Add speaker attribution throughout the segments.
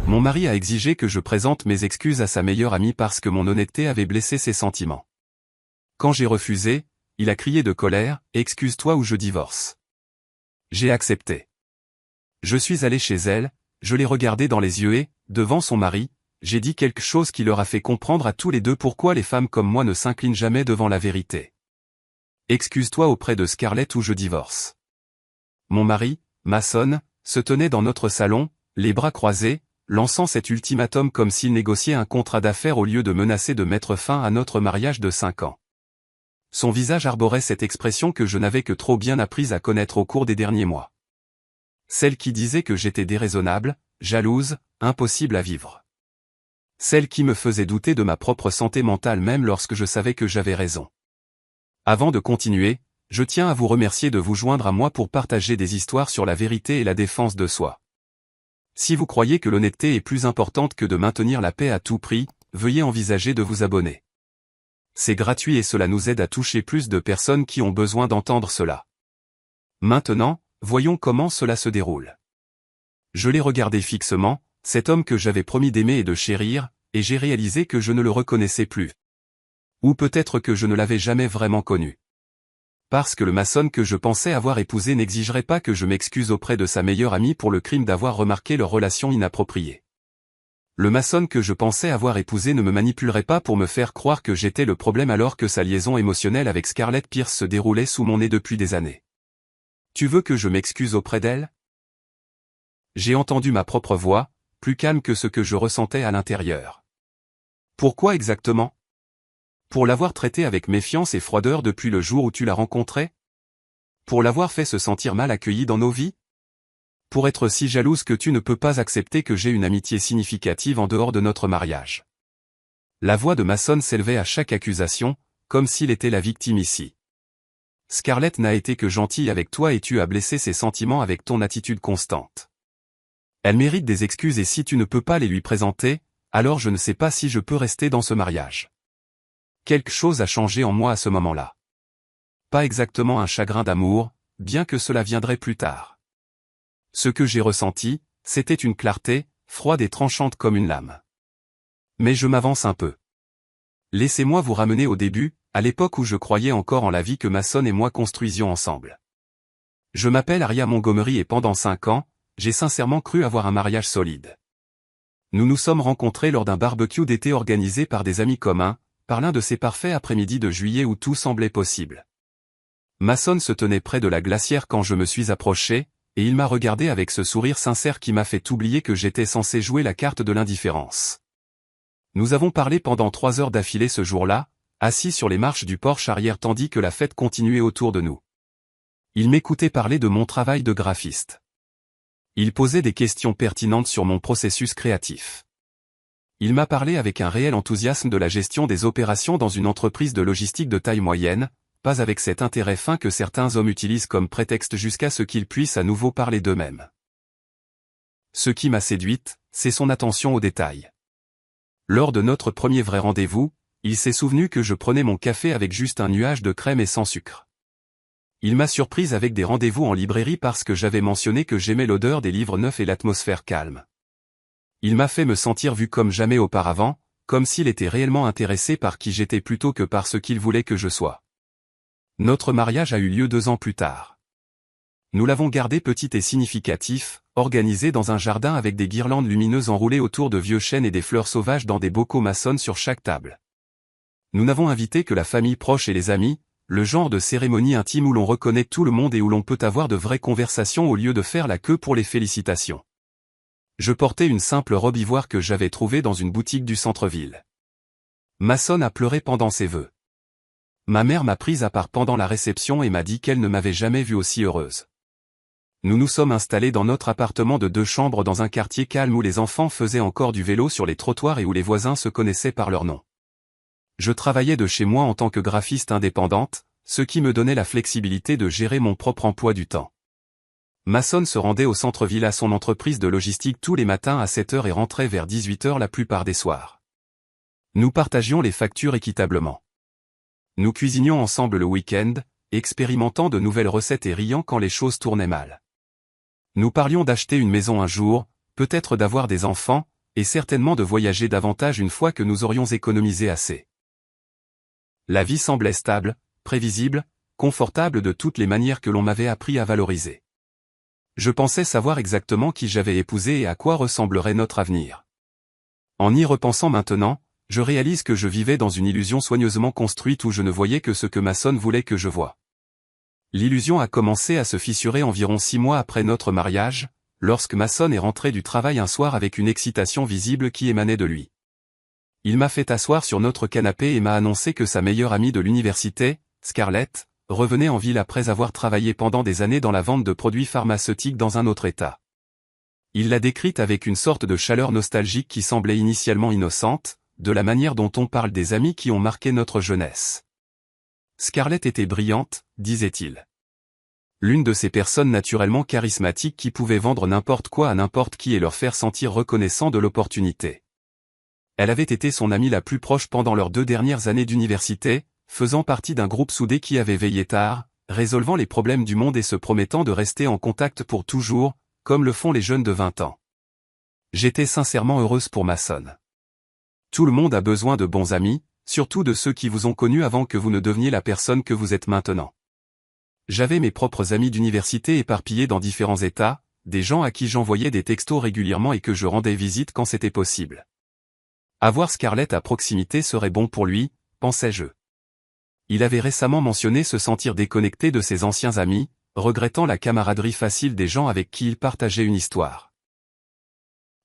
Speaker 1: Mon mari a exigé que je présente mes excuses à sa meilleure amie parce que mon honnêteté avait blessé ses sentiments. Quand j'ai refusé, il a crié de colère, « Excuse-toi ou je divorce ». J'ai accepté. Je suis allé chez elle, je l'ai regardée dans les yeux et, devant son mari, j'ai dit quelque chose qui leur a fait comprendre à tous les deux pourquoi les femmes comme moi ne s'inclinent jamais devant la vérité. Excuse-toi auprès de Scarlett ou je divorce. Mon mari, Mason, se tenait dans notre salon, les bras croisés, lançant cet ultimatum comme s'il négociait un contrat d'affaires au lieu de menacer de mettre fin à notre mariage de 5 ans. Son visage arborait cette expression que je n'avais que trop bien apprise à connaître au cours des derniers mois. Celle qui disait que j'étais déraisonnable, jalouse, impossible à vivre. Celle qui me faisait douter de ma propre santé mentale même lorsque je savais que j'avais raison. Avant de continuer, je tiens à vous remercier de vous joindre à moi pour partager des histoires sur la vérité et la défense de soi. Si vous croyez que l'honnêteté est plus importante que de maintenir la paix à tout prix, veuillez envisager de vous abonner. C'est gratuit et cela nous aide à toucher plus de personnes qui ont besoin d'entendre cela. Maintenant, voyons comment cela se déroule. Je l'ai regardé fixement, cet homme que j'avais promis d'aimer et de chérir, et j'ai réalisé que je ne le reconnaissais plus. Ou peut-être que je ne l'avais jamais vraiment connu. Parce que le maçon que je pensais avoir épousé n'exigerait pas que je m'excuse auprès de sa meilleure amie pour le crime d'avoir remarqué leur relation inappropriée. Le maçon que je pensais avoir épousé ne me manipulerait pas pour me faire croire que j'étais le problème alors que sa liaison émotionnelle avec Scarlett Pierce se déroulait sous mon nez depuis des années. Tu veux que je m'excuse auprès d'elle ? J'ai entendu ma propre voix, plus calme que ce que je ressentais à l'intérieur. Pourquoi exactement ? Pour l'avoir traité avec méfiance et froideur depuis le jour où tu l'as rencontré ? Pour l'avoir fait se sentir mal accueilli dans nos vies ? Pour être si jalouse que tu ne peux pas accepter que j'ai une amitié significative en dehors de notre mariage. La voix de Mason s'élevait à chaque accusation, comme s'il était la victime ici. Scarlett n'a été que gentille avec toi et tu as blessé ses sentiments avec ton attitude constante. Elle mérite des excuses et si tu ne peux pas les lui présenter, alors je ne sais pas si je peux rester dans ce mariage. Quelque chose a changé en moi à ce moment-là. Pas exactement un chagrin d'amour, bien que cela viendrait plus tard. Ce que j'ai ressenti, c'était une clarté, froide et tranchante comme une lame. Mais je m'avance un peu. Laissez-moi vous ramener au début, à l'époque où je croyais encore en la vie que Mason et moi construisions ensemble. Je m'appelle Aria Montgomery et pendant 5 ans, j'ai sincèrement cru avoir un mariage solide. Nous nous sommes rencontrés lors d'un barbecue d'été organisé par des amis communs, par l'un de ces parfaits après-midi de juillet où tout semblait possible. Mason se tenait près de la glacière quand je me suis approché, et il m'a regardé avec ce sourire sincère qui m'a fait oublier que j'étais censé jouer la carte de l'indifférence. Nous avons parlé pendant 3 heures d'affilée ce jour-là, assis sur les marches du porche arrière tandis que la fête continuait autour de nous. Il m'écoutait parler de mon travail de graphiste. Il posait des questions pertinentes sur mon processus créatif. Il m'a parlé avec un réel enthousiasme de la gestion des opérations dans une entreprise de logistique de taille moyenne, pas avec cet intérêt fin que certains hommes utilisent comme prétexte jusqu'à ce qu'ils puissent à nouveau parler d'eux-mêmes. Ce qui m'a séduite, c'est son attention aux détails. Lors de notre premier vrai rendez-vous, il s'est souvenu que je prenais mon café avec juste un nuage de crème et sans sucre. Il m'a surprise avec des rendez-vous en librairie parce que j'avais mentionné que j'aimais l'odeur des livres neufs et l'atmosphère calme. Il m'a fait me sentir vu comme jamais auparavant, comme s'il était réellement intéressé par qui j'étais plutôt que par ce qu'il voulait que je sois. Notre mariage a eu lieu 2 ans plus tard. Nous l'avons gardé petit et significatif, organisé dans un jardin avec des guirlandes lumineuses enroulées autour de vieux chênes et des fleurs sauvages dans des bocaux maçons sur chaque table. Nous n'avons invité que la famille proche et les amis, le genre de cérémonie intime où l'on reconnaît tout le monde et où l'on peut avoir de vraies conversations au lieu de faire la queue pour les félicitations. Je portais une simple robe ivoire que j'avais trouvée dans une boutique du centre-ville. Mason a pleuré pendant ses vœux. Ma mère m'a prise à part pendant la réception et m'a dit qu'elle ne m'avait jamais vue aussi heureuse. Nous nous sommes installés dans notre appartement de 2 chambres dans un quartier calme où les enfants faisaient encore du vélo sur les trottoirs et où les voisins se connaissaient par leur nom. Je travaillais de chez moi en tant que graphiste indépendante, ce qui me donnait la flexibilité de gérer mon propre emploi du temps. Mason se rendait au centre-ville à son entreprise de logistique tous les matins à 7 h et rentrait vers 18 h la plupart des soirs. Nous partagions les factures équitablement. Nous cuisinions ensemble le week-end, expérimentant de nouvelles recettes et riant quand les choses tournaient mal. Nous parlions d'acheter une maison un jour, peut-être d'avoir des enfants, et certainement de voyager davantage une fois que nous aurions économisé assez. La vie semblait stable, prévisible, confortable de toutes les manières que l'on m'avait appris à valoriser. Je pensais savoir exactement qui j'avais épousé et à quoi ressemblerait notre avenir. En y repensant maintenant, je réalise que je vivais dans une illusion soigneusement construite où je ne voyais que ce que Mason voulait que je voie. L'illusion a commencé à se fissurer environ 6 mois après notre mariage, lorsque Mason est rentré du travail un soir avec une excitation visible qui émanait de lui. Il m'a fait asseoir sur notre canapé et m'a annoncé que sa meilleure amie de l'université, Scarlett, revenait en ville après avoir travaillé pendant des années dans la vente de produits pharmaceutiques dans un autre État. Il l'a décrite avec une sorte de chaleur nostalgique qui semblait initialement innocente, de la manière dont on parle des amis qui ont marqué notre jeunesse. Scarlett était brillante, disait-il. L'une de ces personnes naturellement charismatiques qui pouvaient vendre n'importe quoi à n'importe qui et leur faire sentir reconnaissant de l'opportunité. Elle avait été son amie la plus proche pendant leurs 2 dernières années d'université, faisant partie d'un groupe soudé qui avait veillé tard, résolvant les problèmes du monde et se promettant de rester en contact pour toujours, comme le font les jeunes de 20 ans. J'étais sincèrement heureuse pour Mason. Tout le monde a besoin de bons amis, surtout de ceux qui vous ont connu avant que vous ne deveniez la personne que vous êtes maintenant. J'avais mes propres amis d'université éparpillés dans différents États, des gens à qui j'envoyais des textos régulièrement et que je rendais visite quand c'était possible. Avoir Scarlett à proximité serait bon pour lui, pensais-je. Il avait récemment mentionné se sentir déconnecté de ses anciens amis, regrettant la camaraderie facile des gens avec qui il partageait une histoire.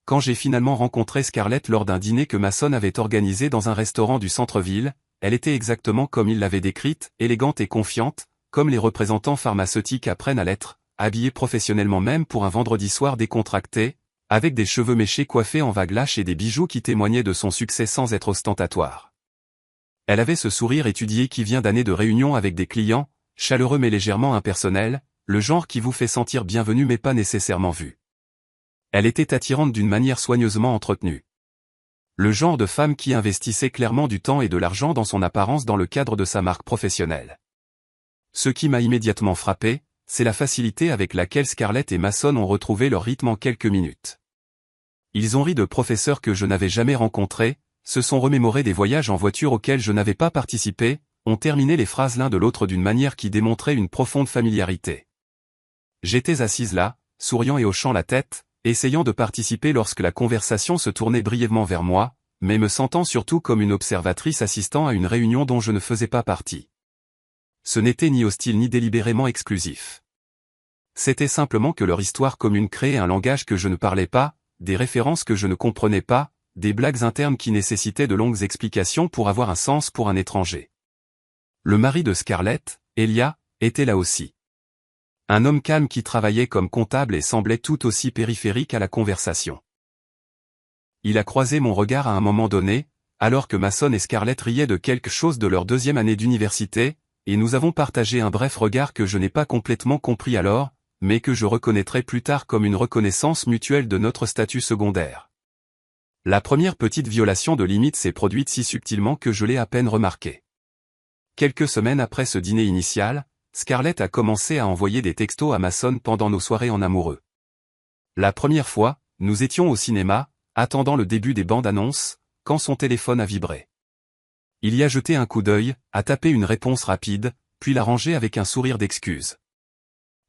Speaker 1: Quand j'ai finalement rencontré Scarlett lors d'un dîner que Mason avait organisé dans un restaurant du centre-ville, elle était exactement comme il l'avait décrite, élégante et confiante, comme les représentants pharmaceutiques apprennent à l'être, habillée professionnellement même pour un vendredi soir décontracté, avec des cheveux méchés coiffés en vagues lâches et des bijoux qui témoignaient de son succès sans être ostentatoire. Elle avait ce sourire étudié qui vient d'années de réunions avec des clients, chaleureux mais légèrement impersonnel, le genre qui vous fait sentir bienvenu mais pas nécessairement vu. Elle était attirante d'une manière soigneusement entretenue. Le genre de femme qui investissait clairement du temps et de l'argent dans son apparence dans le cadre de sa marque professionnelle. Ce qui m'a immédiatement frappé, c'est la facilité avec laquelle Scarlett et Mason ont retrouvé leur rythme en quelques minutes. Ils ont ri de professeurs que je n'avais jamais rencontrés, se sont remémorés des voyages en voiture auxquels je n'avais pas participé, ont terminé les phrases l'un de l'autre d'une manière qui démontrait une profonde familiarité. J'étais assise là, souriant et hochant la tête, essayant de participer lorsque la conversation se tournait brièvement vers moi, mais me sentant surtout comme une observatrice assistant à une réunion dont je ne faisais pas partie. Ce n'était ni hostile ni délibérément exclusif. C'était simplement que leur histoire commune créait un langage que je ne parlais pas, des références que je ne comprenais pas, des blagues internes qui nécessitaient de longues explications pour avoir un sens pour un étranger. Le mari de Scarlett, Elia, était là aussi. Un homme calme qui travaillait comme comptable et semblait tout aussi périphérique à la conversation. Il a croisé mon regard à un moment donné, alors que Mason et Scarlett riaient de quelque chose de leur 2e année d'université, et nous avons partagé un bref regard que je n'ai pas complètement compris alors, mais que je reconnaîtrai plus tard comme une reconnaissance mutuelle de notre statut secondaire. La première petite violation de limite s'est produite si subtilement que je l'ai à peine remarquée. Quelques semaines après ce dîner initial, Scarlett a commencé à envoyer des textos à Mason pendant nos soirées en amoureux. La première fois, nous étions au cinéma, attendant le début des bandes-annonces, quand son téléphone a vibré. Il y a jeté un coup d'œil, a tapé une réponse rapide, puis l'a rangé avec un sourire d'excuse.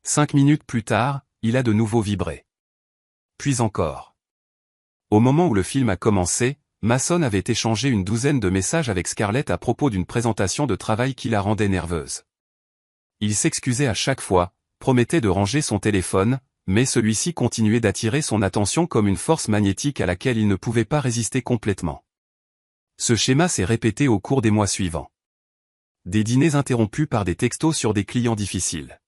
Speaker 1: 5 minutes plus tard, il a de nouveau vibré. Puis encore. Au moment où le film a commencé, Mason avait échangé une douzaine de messages avec Scarlett à propos d'une présentation de travail qui la rendait nerveuse. Il s'excusait à chaque fois, promettait de ranger son téléphone, mais celui-ci continuait d'attirer son attention comme une force magnétique à laquelle il ne pouvait pas résister complètement. Ce schéma s'est répété au cours des mois suivants. Des dîners interrompus par des textos sur des clients difficiles.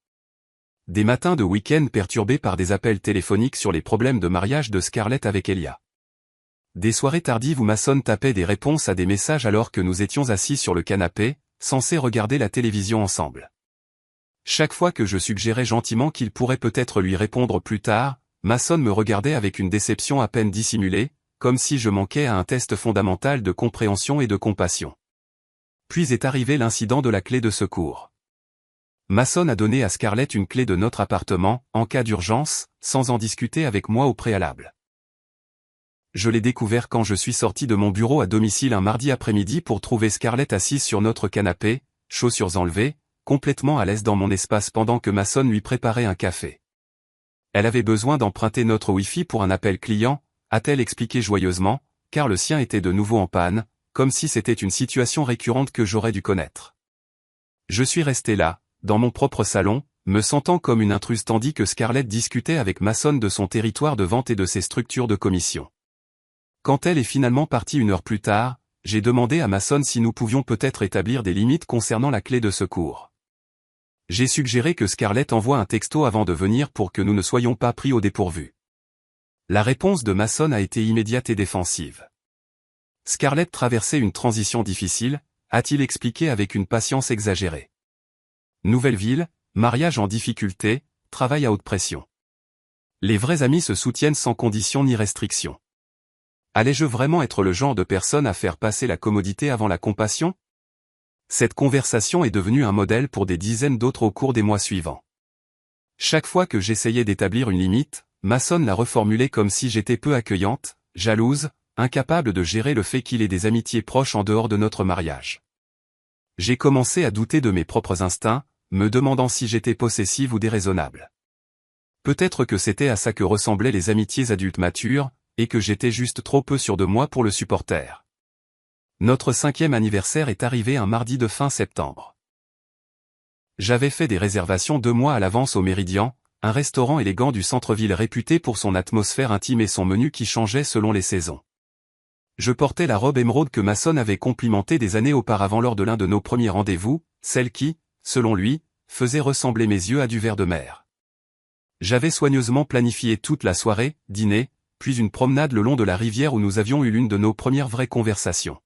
Speaker 1: Des matins de week-end perturbés par des appels téléphoniques sur les problèmes de mariage de Scarlett avec Elia. Des soirées tardives où Mason tapait des réponses à des messages alors que nous étions assis sur le canapé, censés regarder la télévision ensemble. Chaque fois que je suggérais gentiment qu'il pourrait peut-être lui répondre plus tard, Mason me regardait avec une déception à peine dissimulée, comme si je manquais à un test fondamental de compréhension et de compassion. Puis est arrivé l'incident de la clé de secours. Mason a donné à Scarlett une clé de notre appartement, en cas d'urgence, sans en discuter avec moi au préalable. je l'ai découvert quand je suis sorti de mon bureau à domicile un mardi après-midi pour trouver Scarlett assise sur notre canapé, chaussures enlevées, complètement à l'aise dans mon espace pendant que Mason lui préparait un café. Elle avait besoin d'emprunter notre Wi-Fi pour un appel client, a-t-elle expliqué joyeusement, car le sien était de nouveau en panne, comme si c'était une situation récurrente que j'aurais dû connaître. Je suis resté là, dans mon propre salon, me sentant comme une intruse tandis que Scarlett discutait avec Mason de son territoire de vente et de ses structures de commission. Quand elle est finalement partie 1 heure plus tard, j'ai demandé à Mason si nous pouvions peut-être établir des limites concernant la clé de secours. J'ai suggéré que Scarlett envoie un texto avant de venir pour que nous ne soyons pas pris au dépourvu. La réponse de Mason a été immédiate et défensive. Scarlett traversait une transition difficile, a-t-il expliqué avec une patience exagérée. Nouvelle ville, mariage en difficulté, travail à haute pression. Les vrais amis se soutiennent sans condition ni restriction. Allais-je vraiment être le genre de personne à faire passer la commodité avant la compassion ? Cette conversation est devenue un modèle pour des dizaines d'autres au cours des mois suivants. Chaque fois que j'essayais d'établir une limite, Mason la reformulait comme si j'étais peu accueillante, jalouse, incapable de gérer le fait qu'il ait des amitiés proches en dehors de notre mariage. J'ai commencé à douter de mes propres instincts, me demandant si j'étais possessive ou déraisonnable. Peut-être que c'était à ça que ressemblaient les amitiés adultes matures, et que j'étais juste trop peu sûr de moi pour le supporter. Notre 5e anniversaire est arrivé un mardi de fin septembre. J'avais fait des réservations 2 mois à l'avance au Méridien, un restaurant élégant du centre-ville réputé pour son atmosphère intime et son menu qui changeait selon les saisons. Je portais la robe émeraude que Mason avait complimentée des années auparavant lors de l'un de nos premiers rendez-vous, celle qui, selon lui, faisait ressembler mes yeux à du verre de mer. J'avais soigneusement planifié toute la soirée, dîner, puis une promenade le long de la rivière où nous avions eu l'une de nos premières vraies conversations.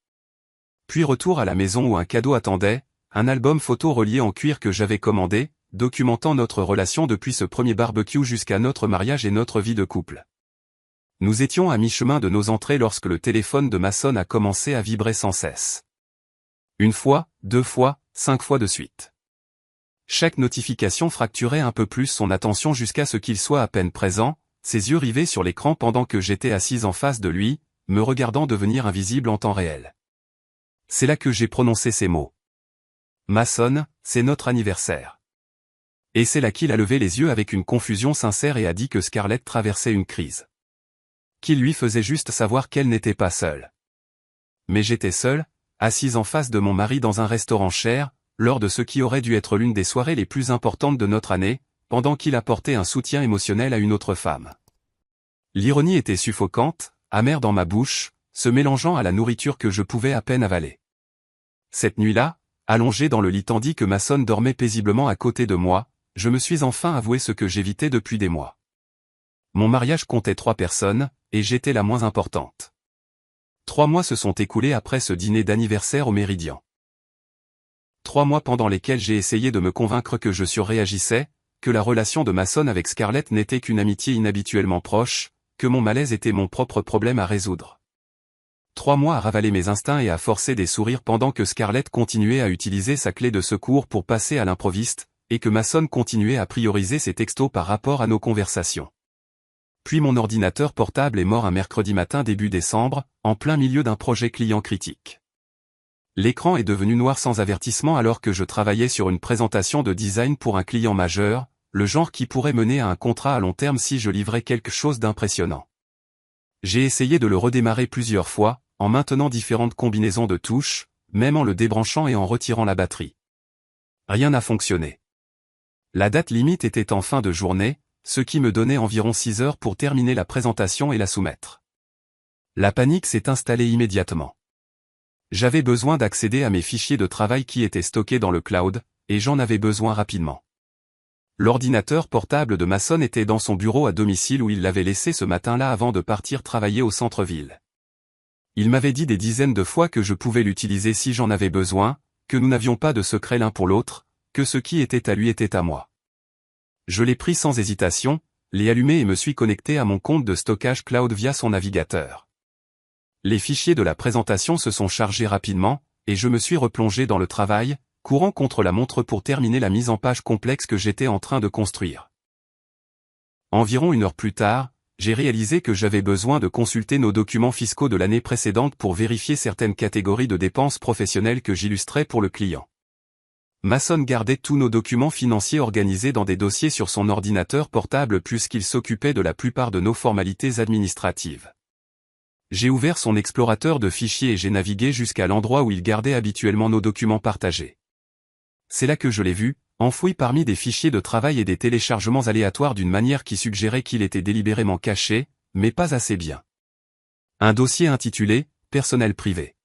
Speaker 1: Puis retour à la maison où un cadeau attendait, un album photo relié en cuir que j'avais commandé, documentant notre relation depuis ce premier barbecue jusqu'à notre mariage et notre vie de couple. Nous étions à mi-chemin de nos entrées lorsque le téléphone de Mason a commencé à vibrer sans cesse. 1 fois, 2 fois, 5 fois de suite. Chaque notification fracturait un peu plus son attention jusqu'à ce qu'il soit à peine présent, ses yeux rivés sur l'écran pendant que j'étais assise en face de lui, me regardant devenir invisible en temps réel. C'est là que j'ai prononcé ces mots. Mason, c'est notre anniversaire. Et c'est là qu'il a levé les yeux avec une confusion sincère et a dit que Scarlett traversait une crise. Qu'il lui faisait juste savoir qu'elle n'était pas seule. Mais j'étais seule, assise en face de mon mari dans un restaurant cher, lors de ce qui aurait dû être l'une des soirées les plus importantes de notre année, pendant qu'il apportait un soutien émotionnel à une autre femme. L'ironie était suffocante, amère dans ma bouche, se mélangeant à la nourriture que je pouvais à peine avaler. Cette nuit-là, allongé dans le lit tandis que Mason dormait paisiblement à côté de moi, je me suis enfin avoué ce que j'évitais depuis des mois. Mon mariage comptait 3 personnes, et j'étais la moins importante. 3 mois se sont écoulés après ce dîner d'anniversaire au Méridien. 3 mois pendant lesquels j'ai essayé de me convaincre que je surréagissais, que la relation de Mason avec Scarlett n'était qu'une amitié inhabituellement proche, que mon malaise était mon propre problème à résoudre. 3 mois à ravaler mes instincts et à forcer des sourires pendant que Scarlett continuait à utiliser sa clé de secours pour passer à l'improviste, et que Mason continuait à prioriser ses textos par rapport à nos conversations. Puis mon ordinateur portable est mort un mercredi matin début décembre, en plein milieu d'un projet client critique. L'écran est devenu noir sans avertissement alors que je travaillais sur une présentation de design pour un client majeur, le genre qui pourrait mener à un contrat à long terme si je livrais quelque chose d'impressionnant. J'ai essayé de le redémarrer plusieurs fois, en maintenant différentes combinaisons de touches, même en le débranchant et en retirant la batterie. Rien n'a fonctionné. La date limite était en fin de journée, ce qui me donnait environ 6 heures pour terminer la présentation et la soumettre. La panique s'est installée immédiatement. J'avais besoin d'accéder à mes fichiers de travail qui étaient stockés dans le cloud, et j'en avais besoin rapidement. L'ordinateur portable de Mason était dans son bureau à domicile où il l'avait laissé ce matin-là avant de partir travailler au centre-ville. Il m'avait dit des dizaines de fois que je pouvais l'utiliser si j'en avais besoin, que nous n'avions pas de secret l'un pour l'autre, que ce qui était à lui était à moi. Je l'ai pris sans hésitation, l'ai allumé et me suis connecté à mon compte de stockage cloud via son navigateur. Les fichiers de la présentation se sont chargés rapidement, et je me suis replongé dans le travail, courant contre la montre pour terminer la mise en page complexe que j'étais en train de construire. Environ 1 heure plus tard, j'ai réalisé que j'avais besoin de consulter nos documents fiscaux de l'année précédente pour vérifier certaines catégories de dépenses professionnelles que j'illustrais pour le client. Masson gardait tous nos documents financiers organisés dans des dossiers sur son ordinateur portable puisqu'il s'occupait de la plupart de nos formalités administratives. J'ai ouvert son explorateur de fichiers et j'ai navigué jusqu'à l'endroit où il gardait habituellement nos documents partagés. C'est là que je l'ai vu, enfoui parmi des fichiers de travail et des téléchargements aléatoires d'une manière qui suggérait qu'il était délibérément caché, mais pas assez bien. Un dossier intitulé « Personnel privé ».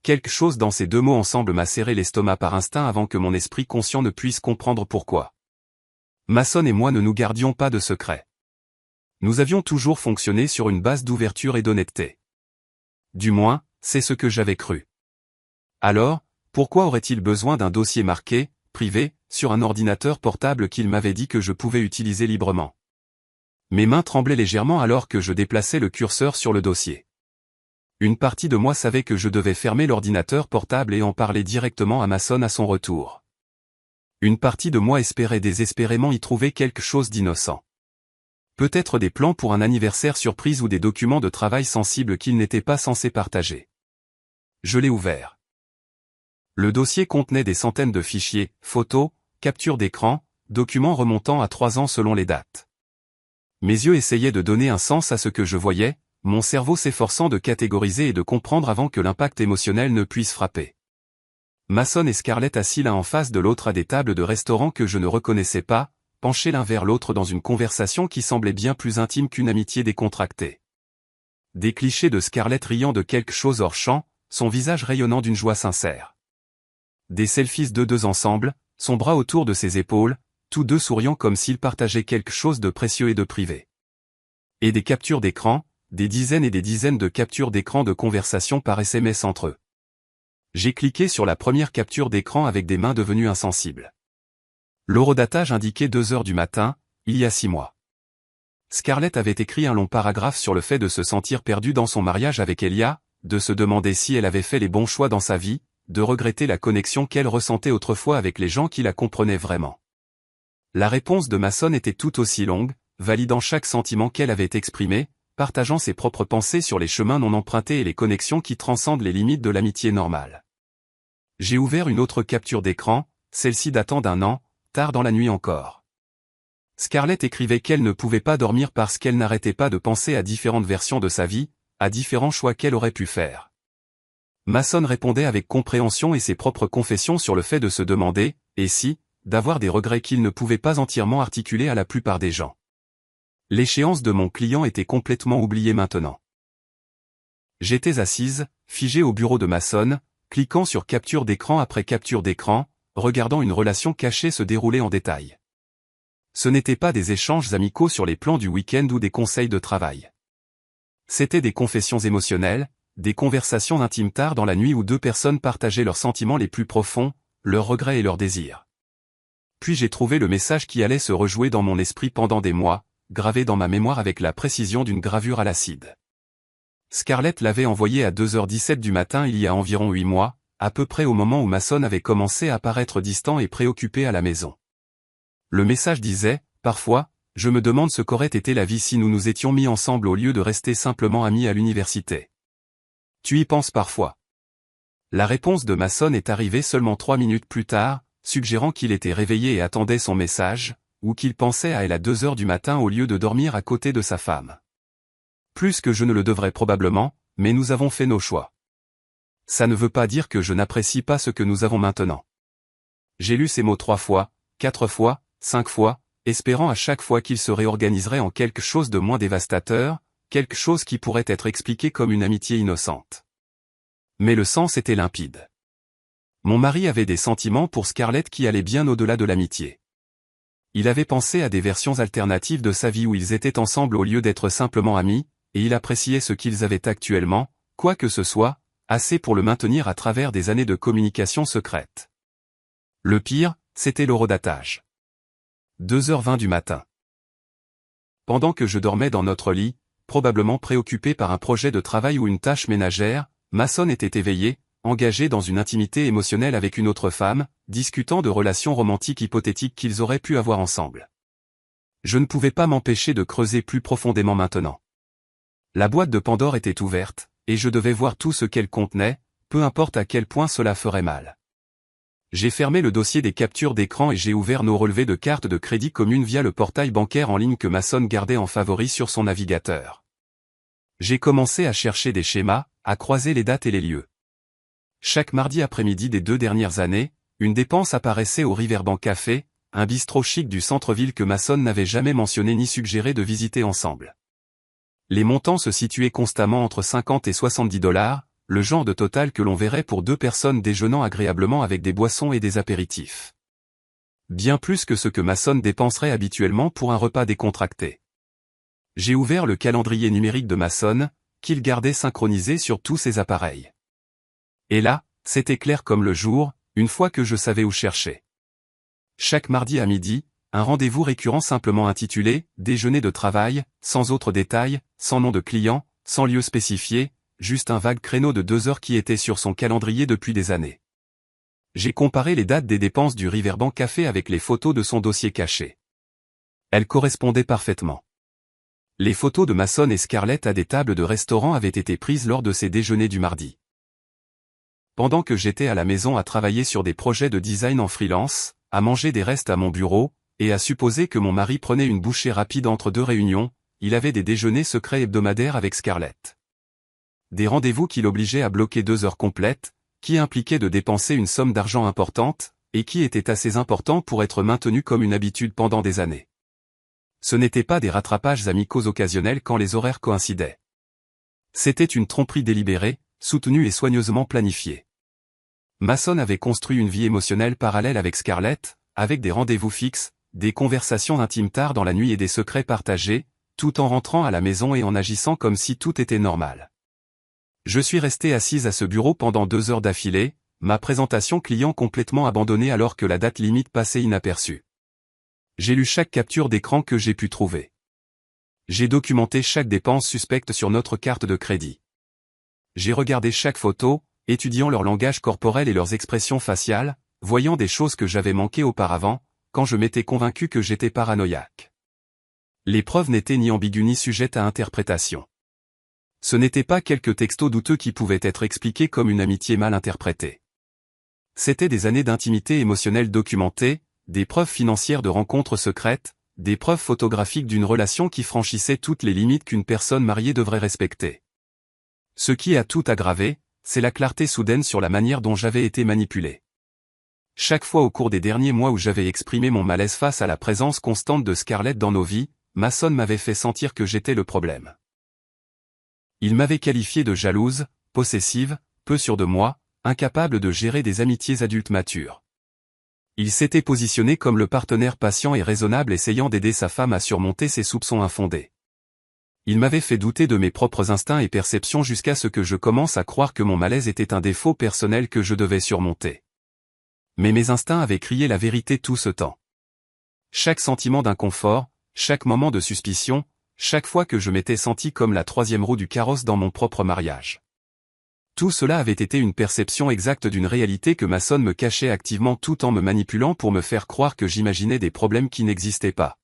Speaker 1: Quelque chose dans ces deux mots ensemble m'a serré l'estomac par instinct avant que mon esprit conscient ne puisse comprendre pourquoi. Masson et moi ne nous gardions pas de secret. Nous avions toujours fonctionné sur une base d'ouverture et d'honnêteté. Du moins, c'est ce que j'avais cru. Alors, pourquoi aurait-il besoin d'un dossier marqué « privé » sur un ordinateur portable qu'il m'avait dit que je pouvais utiliser librement? Mes mains tremblaient légèrement alors que je déplaçais le curseur sur le dossier. Une partie de moi savait que je devais fermer l'ordinateur portable et en parler directement à Masson à son retour. Une partie de moi espérait désespérément y trouver quelque chose d'innocent. Peut-être des plans pour un anniversaire surprise ou des documents de travail sensibles qu'il n'était pas censé partager. Je l'ai ouvert. Le dossier contenait des centaines de fichiers, photos, captures d'écran, documents remontant à 3 ans selon les dates. Mes yeux essayaient de donner un sens à ce que je voyais, mon cerveau s'efforçant de catégoriser et de comprendre avant que l'impact émotionnel ne puisse frapper. Masson et Scarlett assis l'un en face de l'autre à des tables de restaurant que je ne reconnaissais pas, penchés l'un vers l'autre dans une conversation qui semblait bien plus intime qu'une amitié décontractée. Des clichés de Scarlett riant de quelque chose hors champ, son visage rayonnant d'une joie sincère. Des selfies d'eux deux ensemble, son bras autour de ses épaules, tous deux souriant comme s'ils partageaient quelque chose de précieux et de privé. Et des captures d'écran, des dizaines et des dizaines de captures d'écran de conversation par SMS entre eux. J'ai cliqué sur la première capture d'écran avec des mains devenues insensibles. L'horodatage indiquait 2 heures du matin, il y a 6 mois. Scarlett avait écrit un long paragraphe sur le fait de se sentir perdue dans son mariage avec Elia, de se demander si elle avait fait les bons choix dans sa vie, de regretter la connexion qu'elle ressentait autrefois avec les gens qui la comprenaient vraiment. La réponse de Masson était tout aussi longue, validant chaque sentiment qu'elle avait exprimé, partageant ses propres pensées sur les chemins non empruntés et les connexions qui transcendent les limites de l'amitié normale. J'ai ouvert une autre capture d'écran, celle-ci datant d'1 an, tard dans la nuit encore. Scarlett écrivait qu'elle ne pouvait pas dormir parce qu'elle n'arrêtait pas de penser à différentes versions de sa vie, à différents choix qu'elle aurait pu faire. Masson répondait avec compréhension et ses propres confessions sur le fait de se demander, et si, d'avoir des regrets qu'il ne pouvait pas entièrement articuler à la plupart des gens. L'échéance de mon client était complètement oubliée maintenant. J'étais assise, figée au bureau de Masson, cliquant sur capture d'écran après capture d'écran, regardant une relation cachée se dérouler en détail. Ce n'étaient pas des échanges amicaux sur les plans du week-end ou des conseils de travail. C'étaient des confessions émotionnelles, des conversations intimes tard dans la nuit où deux personnes partageaient leurs sentiments les plus profonds, leurs regrets et leurs désirs. Puis j'ai trouvé le message qui allait se rejouer dans mon esprit pendant des mois, gravé dans ma mémoire avec la précision d'une gravure à l'acide. Scarlett l'avait envoyé à 2h17 du matin il y a environ 8 mois, à peu près au moment où Masson avait commencé à paraître distant et préoccupé à la maison. Le message disait, parfois, je me demande ce qu'aurait été la vie si nous nous étions mis ensemble au lieu de rester simplement amis à l'université. Tu y penses parfois. La réponse de Masson est arrivée seulement 3 minutes plus tard, suggérant qu'il était réveillé et attendait son message, ou qu'il pensait à elle à 2h du matin au lieu de dormir à côté de sa femme. Plus que je ne le devrais probablement, mais nous avons fait nos choix. Ça ne veut pas dire que je n'apprécie pas ce que nous avons maintenant. J'ai lu ces mots 3 fois, 4 fois, 5 fois, espérant à chaque fois qu'il se réorganiserait en quelque chose de moins dévastateur, quelque chose qui pourrait être expliqué comme une amitié innocente. Mais le sens était limpide. Mon mari avait des sentiments pour Scarlett qui allaient bien au-delà de l'amitié. Il avait pensé à des versions alternatives de sa vie où ils étaient ensemble au lieu d'être simplement amis, et il appréciait ce qu'ils avaient actuellement, quoi que ce soit, assez pour le maintenir à travers des années de communication secrète. Le pire, c'était l'horodatage. 2h20 du matin. Pendant que je dormais dans notre lit, probablement préoccupé par un projet de travail ou une tâche ménagère, Masson était éveillé, engagé dans une intimité émotionnelle avec une autre femme, discutant de relations romantiques hypothétiques qu'ils auraient pu avoir ensemble. Je ne pouvais pas m'empêcher de creuser plus profondément maintenant. La boîte de Pandore était ouverte, et je devais voir tout ce qu'elle contenait, peu importe à quel point cela ferait mal. J'ai fermé le dossier des captures d'écran et j'ai ouvert nos relevés de cartes de crédit communes via le portail bancaire en ligne que Mason gardait en favori sur son navigateur. J'ai commencé à chercher des schémas, à croiser les dates et les lieux. Chaque mardi après-midi des 2 dernières années, une dépense apparaissait au Riverbank Café, un bistrot chic du centre-ville que Mason n'avait jamais mentionné ni suggéré de visiter ensemble. Les montants se situaient constamment entre 50 et 70 $, le genre de total que l'on verrait pour 2 personnes déjeunant agréablement avec des boissons et des apéritifs. Bien plus que ce que Mason dépenserait habituellement pour un repas décontracté. J'ai ouvert le calendrier numérique de Mason, qu'il gardait synchronisé sur tous ses appareils. Et là, c'était clair comme le jour, une fois que je savais où chercher. Chaque mardi à midi, un rendez-vous récurrent simplement intitulé « Déjeuner de travail », sans autres détails, sans nom de client, sans lieu spécifié, juste un vague créneau de 2 heures qui était sur son calendrier depuis des années. J'ai comparé les dates des dépenses du Riverbank Café avec les photos de son dossier caché. Elles correspondaient parfaitement. Les photos de Mason et Scarlett à des tables de restaurant avaient été prises lors de ces déjeuners du mardi. Pendant que j'étais à la maison à travailler sur des projets de design en freelance, à manger des restes à mon bureau, et à supposer que mon mari prenait une bouchée rapide entre 2 réunions, il avait des déjeuners secrets hebdomadaires avec Scarlett. Des rendez-vous qui l'obligeaient à bloquer 2 heures complètes, qui impliquaient de dépenser une somme d'argent importante, et qui étaient assez importants pour être maintenus comme une habitude pendant des années. Ce n'étaient pas des rattrapages amicaux occasionnels quand les horaires coïncidaient. C'était une tromperie délibérée, soutenue et soigneusement planifiée. Mason avait construit une vie émotionnelle parallèle avec Scarlett, avec des rendez-vous fixes, des conversations intimes tard dans la nuit et des secrets partagés, tout en rentrant à la maison et en agissant comme si tout était normal. Je suis resté assise à ce bureau pendant 2 heures d'affilée, ma présentation client complètement abandonnée alors que la date limite passait inaperçue. J'ai lu chaque capture d'écran que j'ai pu trouver. J'ai documenté chaque dépense suspecte sur notre carte de crédit. J'ai regardé chaque photo, étudiant leur langage corporel et leurs expressions faciales, voyant des choses que j'avais manquées auparavant, quand je m'étais convaincu que j'étais paranoïaque. Les preuves n'étaient ni ambiguës ni sujettes à interprétation. Ce n'étaient pas quelques textos douteux qui pouvaient être expliqués comme une amitié mal interprétée. C'étaient des années d'intimité émotionnelle documentée, des preuves financières de rencontres secrètes, des preuves photographiques d'une relation qui franchissait toutes les limites qu'une personne mariée devrait respecter. Ce qui a tout aggravé, c'est la clarté soudaine sur la manière dont j'avais été manipulé. Chaque fois au cours des derniers mois où j'avais exprimé mon malaise face à la présence constante de Scarlett dans nos vies, Mason m'avait fait sentir que j'étais le problème. Il m'avait qualifié de jalouse, possessive, peu sûre de moi, incapable de gérer des amitiés adultes matures. Il s'était positionné comme le partenaire patient et raisonnable essayant d'aider sa femme à surmonter ses soupçons infondés. Il m'avait fait douter de mes propres instincts et perceptions jusqu'à ce que je commence à croire que mon malaise était un défaut personnel que je devais surmonter. Mais mes instincts avaient crié la vérité tout ce temps. Chaque sentiment d'inconfort, chaque moment de suspicion, chaque fois que je m'étais senti comme la 3e roue du carrosse dans mon propre mariage. Tout cela avait été une perception exacte d'une réalité que Mason me cachait activement tout en me manipulant pour me faire croire que j'imaginais des problèmes qui n'existaient pas.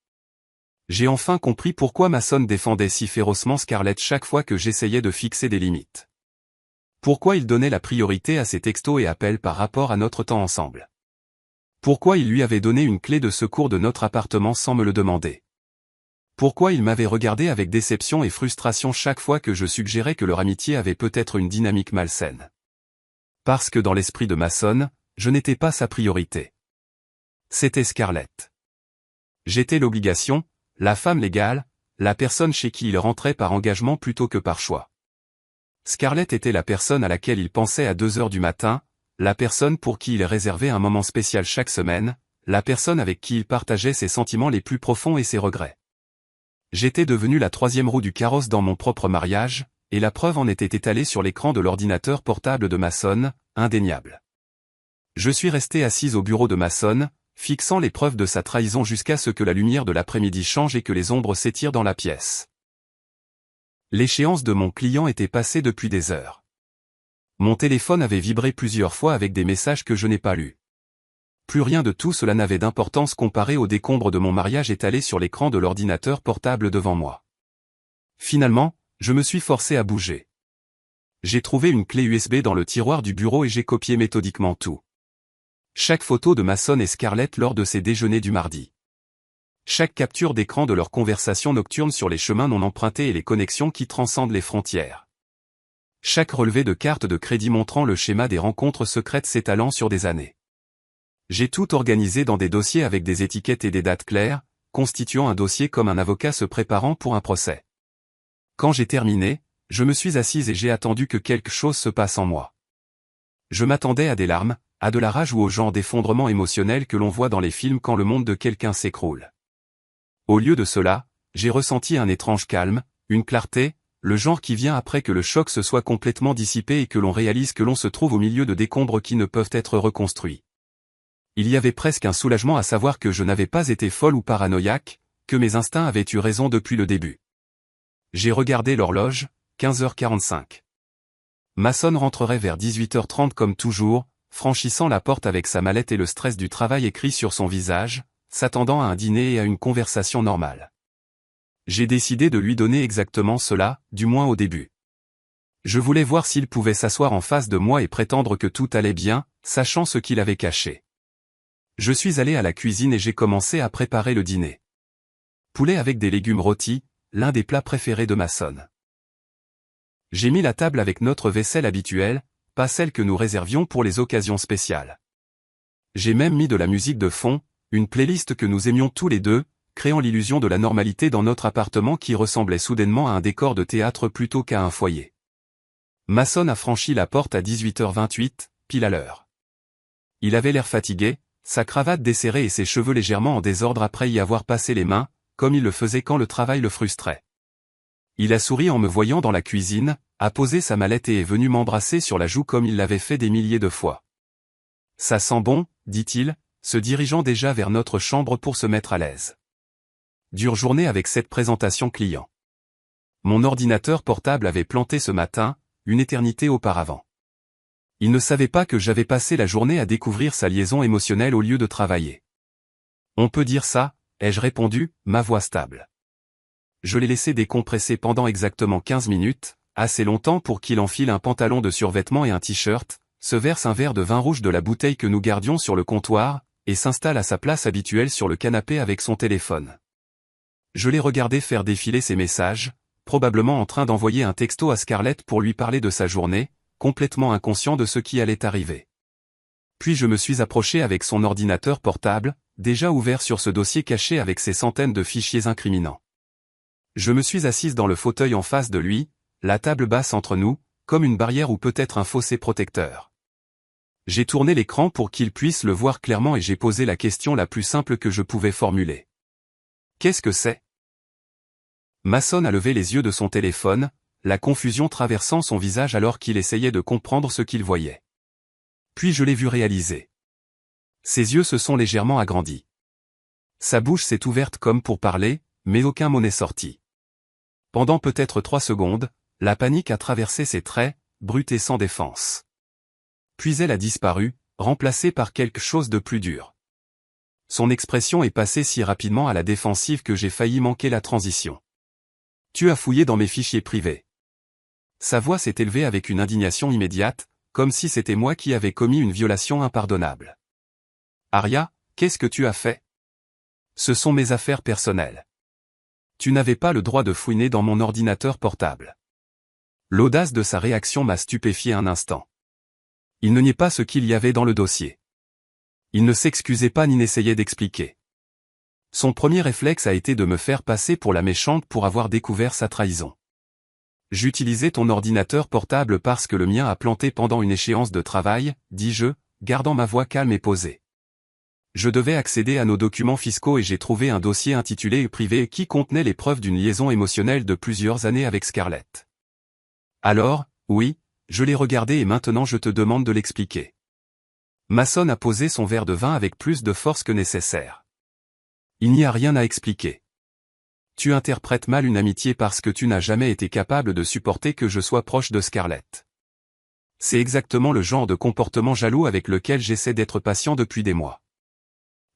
Speaker 1: J'ai enfin compris pourquoi Mason défendait si férocement Scarlett chaque fois que j'essayais de fixer des limites. Pourquoi il donnait la priorité à ses textos et appels par rapport à notre temps ensemble. Pourquoi il lui avait donné une clé de secours de notre appartement sans me le demander. Pourquoi il m'avait regardé avec déception et frustration chaque fois que je suggérais que leur amitié avait peut-être une dynamique malsaine. Parce que dans l'esprit de Mason, je n'étais pas sa priorité. C'était Scarlett. J'étais l'obligation, la femme légale, la personne chez qui il rentrait par engagement plutôt que par choix. Scarlett était la personne à laquelle il pensait à 2 heures du matin, la personne pour qui il réservait un moment spécial chaque semaine, la personne avec qui il partageait ses sentiments les plus profonds et ses regrets. J'étais devenu la 3e roue du carrosse dans mon propre mariage, et la preuve en était étalée sur l'écran de l'ordinateur portable de Mason, indéniable. Je suis resté assise au bureau de Mason, fixant les preuves de sa trahison jusqu'à ce que la lumière de l'après-midi change et que les ombres s'étirent dans la pièce. L'échéance de mon client était passée depuis des heures. Mon téléphone avait vibré plusieurs fois avec des messages que je n'ai pas lus. plus rien de tout cela n'avait d'importance comparé au décombre de mon mariage étalé sur l'écran de l'ordinateur portable devant moi. Finalement, je me suis forcé à bouger. J'ai trouvé une clé USB dans le tiroir du bureau et j'ai copié méthodiquement tout. Chaque photo de Mason et Scarlett lors de ces déjeuners du mardi. Chaque capture d'écran de leurs conversations nocturnes sur les chemins non empruntés et les connexions qui transcendent les frontières. Chaque relevé de carte de crédit montrant le schéma des rencontres secrètes s'étalant sur des années. J'ai tout organisé dans des dossiers avec des étiquettes et des dates claires, constituant un dossier comme un avocat se préparant pour un procès. Quand j'ai terminé, je me suis assise et j'ai attendu que quelque chose se passe en moi. Je m'attendais à des larmes, à de la rage ou au genre d'effondrement émotionnel que l'on voit dans les films quand le monde de quelqu'un s'écroule. Au lieu de cela, j'ai ressenti un étrange calme, une clarté, le genre qui vient après que le choc se soit complètement dissipé et que l'on réalise que l'on se trouve au milieu de décombres qui ne peuvent être reconstruits. Il y avait presque un soulagement à savoir que je n'avais pas été folle ou paranoïaque, que mes instincts avaient eu raison depuis le début. J'ai regardé l'horloge, 15h45. Mason rentrerait vers 18h30 comme toujours, franchissant la porte avec sa mallette et le stress du travail écrit sur son visage, s'attendant à un dîner et à une conversation normale. J'ai décidé de lui donner exactement cela, du moins au début. Je voulais voir s'il pouvait s'asseoir en face de moi et prétendre que tout allait bien, sachant ce qu'il avait caché. Je suis allé à la cuisine et j'ai commencé à préparer le dîner. Poulet avec des légumes rôtis, l'un des plats préférés de Mason. J'ai mis la table avec notre vaisselle habituelle, pas celle que nous réservions pour les occasions spéciales. J'ai même mis de la musique de fond, une playlist que nous aimions tous les deux, créant l'illusion de la normalité dans notre appartement qui ressemblait soudainement à un décor de théâtre plutôt qu'à un foyer. Mason a franchi la porte à 18h28, pile à l'heure. Il avait l'air fatigué, sa cravate desserrée et ses cheveux légèrement en désordre après y avoir passé les mains, comme il le faisait quand le travail le frustrait. Il a souri en me voyant dans la cuisine, a posé sa mallette et est venu m'embrasser sur la joue comme il l'avait fait des milliers de fois. « Ça sent bon », dit-il, se dirigeant déjà vers notre chambre pour se mettre à l'aise. Dure journée avec cette présentation client. Mon ordinateur portable avait planté ce matin, une éternité auparavant. Il ne savait pas que j'avais passé la journée à découvrir sa liaison émotionnelle au lieu de travailler. On peut dire ça, ai-je répondu, ma voix stable. Je l'ai laissé décompresser pendant exactement 15 minutes, assez longtemps pour qu'il enfile un pantalon de survêtement et un t-shirt, se verse un verre de vin rouge de la bouteille que nous gardions sur le comptoir, et s'installe à sa place habituelle sur le canapé avec son téléphone. Je l'ai regardé faire défiler ses messages, probablement en train d'envoyer un texto à Scarlett pour lui parler de sa journée, complètement inconscient de ce qui allait arriver. Puis je me suis approché avec son ordinateur portable, déjà ouvert sur ce dossier caché avec ses centaines de fichiers incriminants. Je me suis assise dans le fauteuil en face de lui, la table basse entre nous, comme une barrière ou peut-être un fossé protecteur. J'ai tourné l'écran pour qu'il puisse le voir clairement et j'ai posé la question la plus simple que je pouvais formuler. Qu'est-ce que c'est ? Mason a levé les yeux de son téléphone, la confusion traversant son visage alors qu'il essayait de comprendre ce qu'il voyait. Puis je l'ai vu réaliser. Ses yeux se sont légèrement agrandis. Sa bouche s'est ouverte comme pour parler, mais aucun mot n'est sorti. Pendant peut-être 3 secondes, la panique a traversé ses traits, brute et sans défense. Puis elle a disparu, remplacée par quelque chose de plus dur. Son expression est passée si rapidement à la défensive que j'ai failli manquer la transition. Tu as fouillé dans mes fichiers privés. Sa voix s'est élevée avec une indignation immédiate, comme si c'était moi qui avais commis une violation impardonnable. Aria, qu'est-ce que tu as fait ? Ce sont mes affaires personnelles. Tu n'avais pas le droit de fouiner dans mon ordinateur portable. L'audace de sa réaction m'a stupéfié un instant. Il ne niait pas ce qu'il y avait dans le dossier. Il ne s'excusait pas ni n'essayait d'expliquer. Son premier réflexe a été de me faire passer pour la méchante pour avoir découvert sa trahison. J'utilisais ton ordinateur portable parce que le mien a planté pendant une échéance de travail, dis-je, gardant ma voix calme et posée. Je devais accéder à nos documents fiscaux et j'ai trouvé un dossier intitulé « Privé » qui contenait les preuves d'une liaison émotionnelle de plusieurs années avec Scarlett. Alors, oui, je l'ai regardé et maintenant je te demande de l'expliquer. Mason a posé son verre de vin avec plus de force que nécessaire. Il n'y a rien à expliquer. Tu interprètes mal une amitié parce que tu n'as jamais été capable de supporter que je sois proche de Scarlett. C'est exactement le genre de comportement jaloux avec lequel j'essaie d'être patient depuis des mois.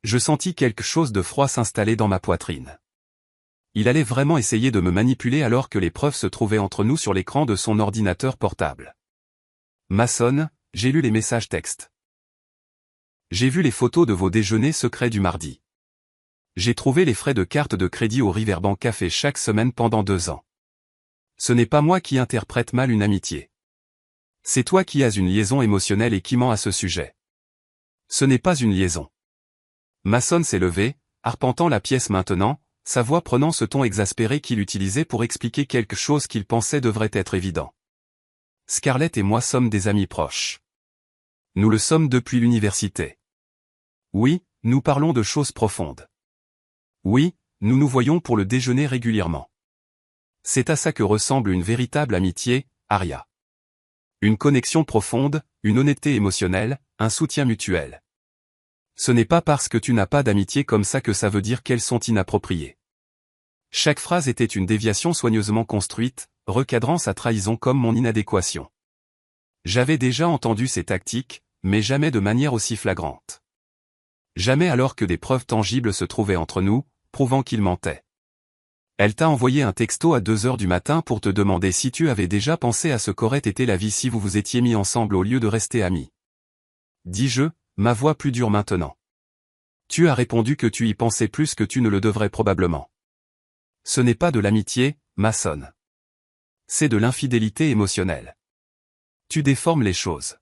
Speaker 1: Je sentis quelque chose de froid s'installer dans ma poitrine. Il allait vraiment essayer de me manipuler alors que les preuves se trouvaient entre nous sur l'écran de son ordinateur portable. Mason, j'ai lu les messages textes. J'ai vu les photos de vos déjeuners secrets du mardi. J'ai trouvé les frais de carte de crédit au Riverbank Café chaque semaine pendant 2 ans. Ce n'est pas moi qui interprète mal une amitié. C'est toi qui as une liaison émotionnelle et qui ment à ce sujet. Ce n'est pas une liaison. Mason s'est levé, arpentant la pièce maintenant, sa voix prenant ce ton exaspéré qu'il utilisait pour expliquer quelque chose qu'il pensait devrait être évident. Scarlett et moi sommes des amis proches. Nous le sommes depuis l'université. Oui, nous parlons de choses profondes. Oui, nous nous voyons pour le déjeuner régulièrement. C'est à ça que ressemble une véritable amitié, Arya. Une connexion profonde, une honnêteté émotionnelle, un soutien mutuel. Ce n'est pas parce que tu n'as pas d'amitié comme ça que ça veut dire qu'elles sont inappropriées. Chaque phrase était une déviation soigneusement construite, recadrant sa trahison comme mon inadéquation. J'avais déjà entendu ces tactiques, mais jamais de manière aussi flagrante. Jamais alors que des preuves tangibles se trouvaient entre nous, prouvant qu'il mentait. Elle t'a envoyé un texto à 2 heures du matin pour te demander si tu avais déjà pensé à ce qu'aurait été la vie si vous vous étiez mis ensemble au lieu de rester amis. Dis-je, ma voix plus dure maintenant. Tu as répondu que tu y pensais plus que tu ne le devrais probablement. Ce n'est pas de l'amitié, Mason. C'est de l'infidélité émotionnelle. Tu déformes les choses.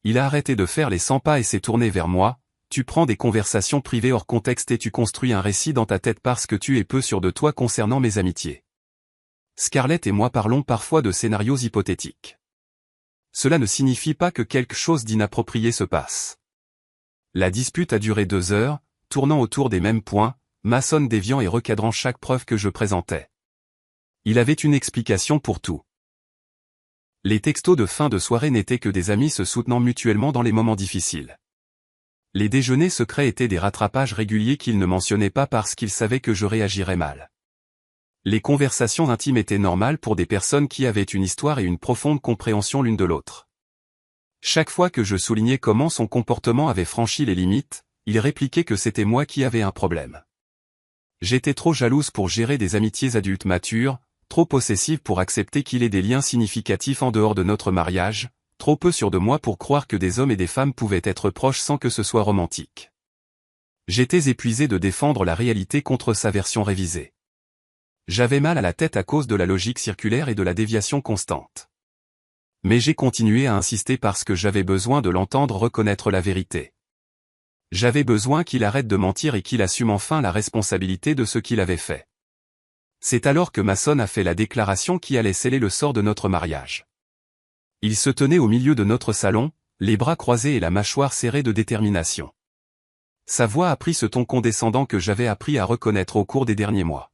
Speaker 1: Il a arrêté de faire les 100 pas et s'est tourné vers moi, tu prends des conversations privées hors contexte et tu construis un récit dans ta tête parce que tu es peu sûr de toi concernant mes amitiés. Scarlett et moi parlons parfois de scénarios hypothétiques. Cela ne signifie pas que quelque chose d'inapproprié se passe. La dispute a duré 2 heures, tournant autour des mêmes points, Mason déviant et recadrant chaque preuve que je présentais. Il avait une explication pour tout. Les textos de fin de soirée n'étaient que des amis se soutenant mutuellement dans les moments difficiles. Les déjeuners secrets étaient des rattrapages réguliers qu'il ne mentionnait pas parce qu'il savait que je réagirais mal. Les conversations intimes étaient normales pour des personnes qui avaient une histoire et une profonde compréhension l'une de l'autre. Chaque fois que je soulignais comment son comportement avait franchi les limites, il répliquait que c'était moi qui avais un problème. J'étais trop jalouse pour gérer des amitiés adultes matures, trop possessive pour accepter qu'il ait des liens significatifs en dehors de notre mariage, trop peu sûre de moi pour croire que des hommes et des femmes pouvaient être proches sans que ce soit romantique. J'étais épuisé de défendre la réalité contre sa version révisée. J'avais mal à la tête à cause de la logique circulaire et de la déviation constante. Mais j'ai continué à insister parce que j'avais besoin de l'entendre reconnaître la vérité. J'avais besoin qu'il arrête de mentir et qu'il assume enfin la responsabilité de ce qu'il avait fait. C'est alors que Mason a fait la déclaration qui allait sceller le sort de notre mariage. Il se tenait au milieu de notre salon, les bras croisés et la mâchoire serrée de détermination. Sa voix a pris ce ton condescendant que j'avais appris à reconnaître au cours des derniers mois.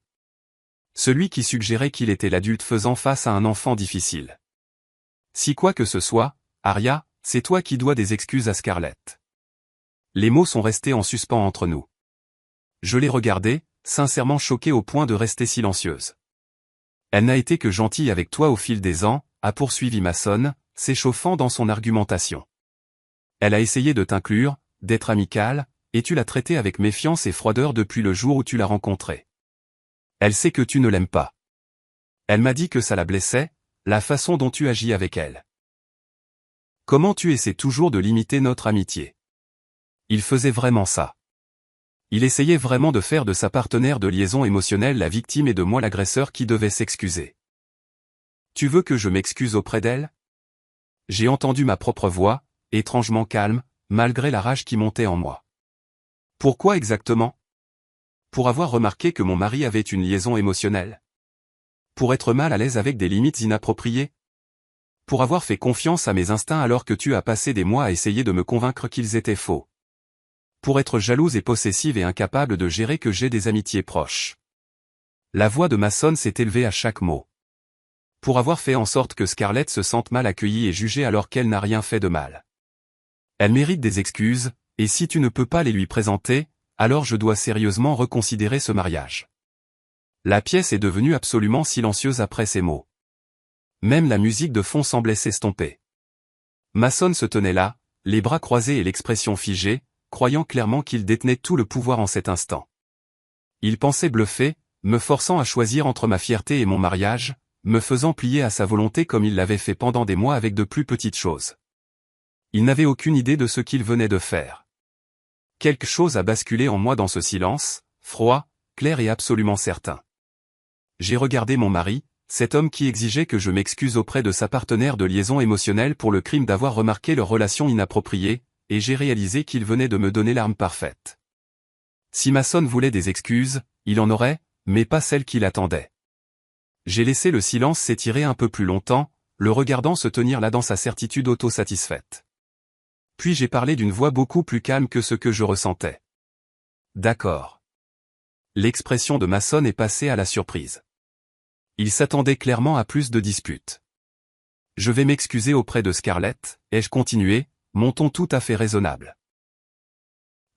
Speaker 1: Celui qui suggérait qu'il était l'adulte faisant face à un enfant difficile. Si quoi que ce soit, Arya, c'est toi qui dois des excuses à Scarlett. Les mots sont restés en suspens entre nous. Je l'ai regardée, sincèrement choquée au point de rester silencieuse. Elle n'a été que gentille avec toi au fil des ans, a poursuivi Mason, s'échauffant dans son argumentation. Elle a essayé de t'inclure, d'être amicale, et tu l'as traitée avec méfiance et froideur depuis le jour où tu l'as rencontrée. Elle sait que tu ne l'aimes pas. Elle m'a dit que ça la blessait, la façon dont tu agis avec elle. Comment tu essaies toujours de limiter notre amitié. Il faisait vraiment ça. Il essayait vraiment de faire de sa partenaire de liaison émotionnelle la victime et de moi l'agresseur qui devait s'excuser. Tu veux que je m'excuse auprès d'elle? J'ai entendu ma propre voix, étrangement calme, malgré la rage qui montait en moi. Pourquoi exactement? Pour avoir remarqué que mon mari avait une liaison émotionnelle? Pour être mal à l'aise avec des limites inappropriées? Pour avoir fait confiance à mes instincts alors que tu as passé des mois à essayer de me convaincre qu'ils étaient faux? Pour être jalouse et possessive et incapable de gérer que j'ai des amitiés proches? La voix de Mason s'est élevée à chaque mot. Pour avoir fait en sorte que Scarlett se sente mal accueillie et jugée alors qu'elle n'a rien fait de mal. Elle mérite des excuses, et si tu ne peux pas les lui présenter, alors je dois sérieusement reconsidérer ce mariage. La pièce est devenue absolument silencieuse après ces mots. Même la musique de fond semblait s'estomper. Mason se tenait là, les bras croisés et l'expression figée, croyant clairement qu'il détenait tout le pouvoir en cet instant. Il pensait bluffer, me forçant à choisir entre ma fierté et mon mariage, me faisant plier à sa volonté comme il l'avait fait pendant des mois avec de plus petites choses. Il n'avait aucune idée de ce qu'il venait de faire. Quelque chose a basculé en moi dans ce silence, froid, clair et absolument certain. J'ai regardé mon mari, cet homme qui exigeait que je m'excuse auprès de sa partenaire de liaison émotionnelle pour le crime d'avoir remarqué leur relation inappropriée, et j'ai réalisé qu'il venait de me donner l'arme parfaite. Si Masson voulait des excuses, il en aurait, mais pas celles qu'il attendait. J'ai laissé le silence s'étirer un peu plus longtemps, le regardant se tenir là dans sa certitude autosatisfaite. Puis j'ai parlé d'une voix beaucoup plus calme que ce que je ressentais. D'accord. L'expression de Masson est passée à la surprise. Il s'attendait clairement à plus de disputes. Je vais m'excuser auprès de Scarlett, ai-je continué, mon ton tout à fait raisonnable.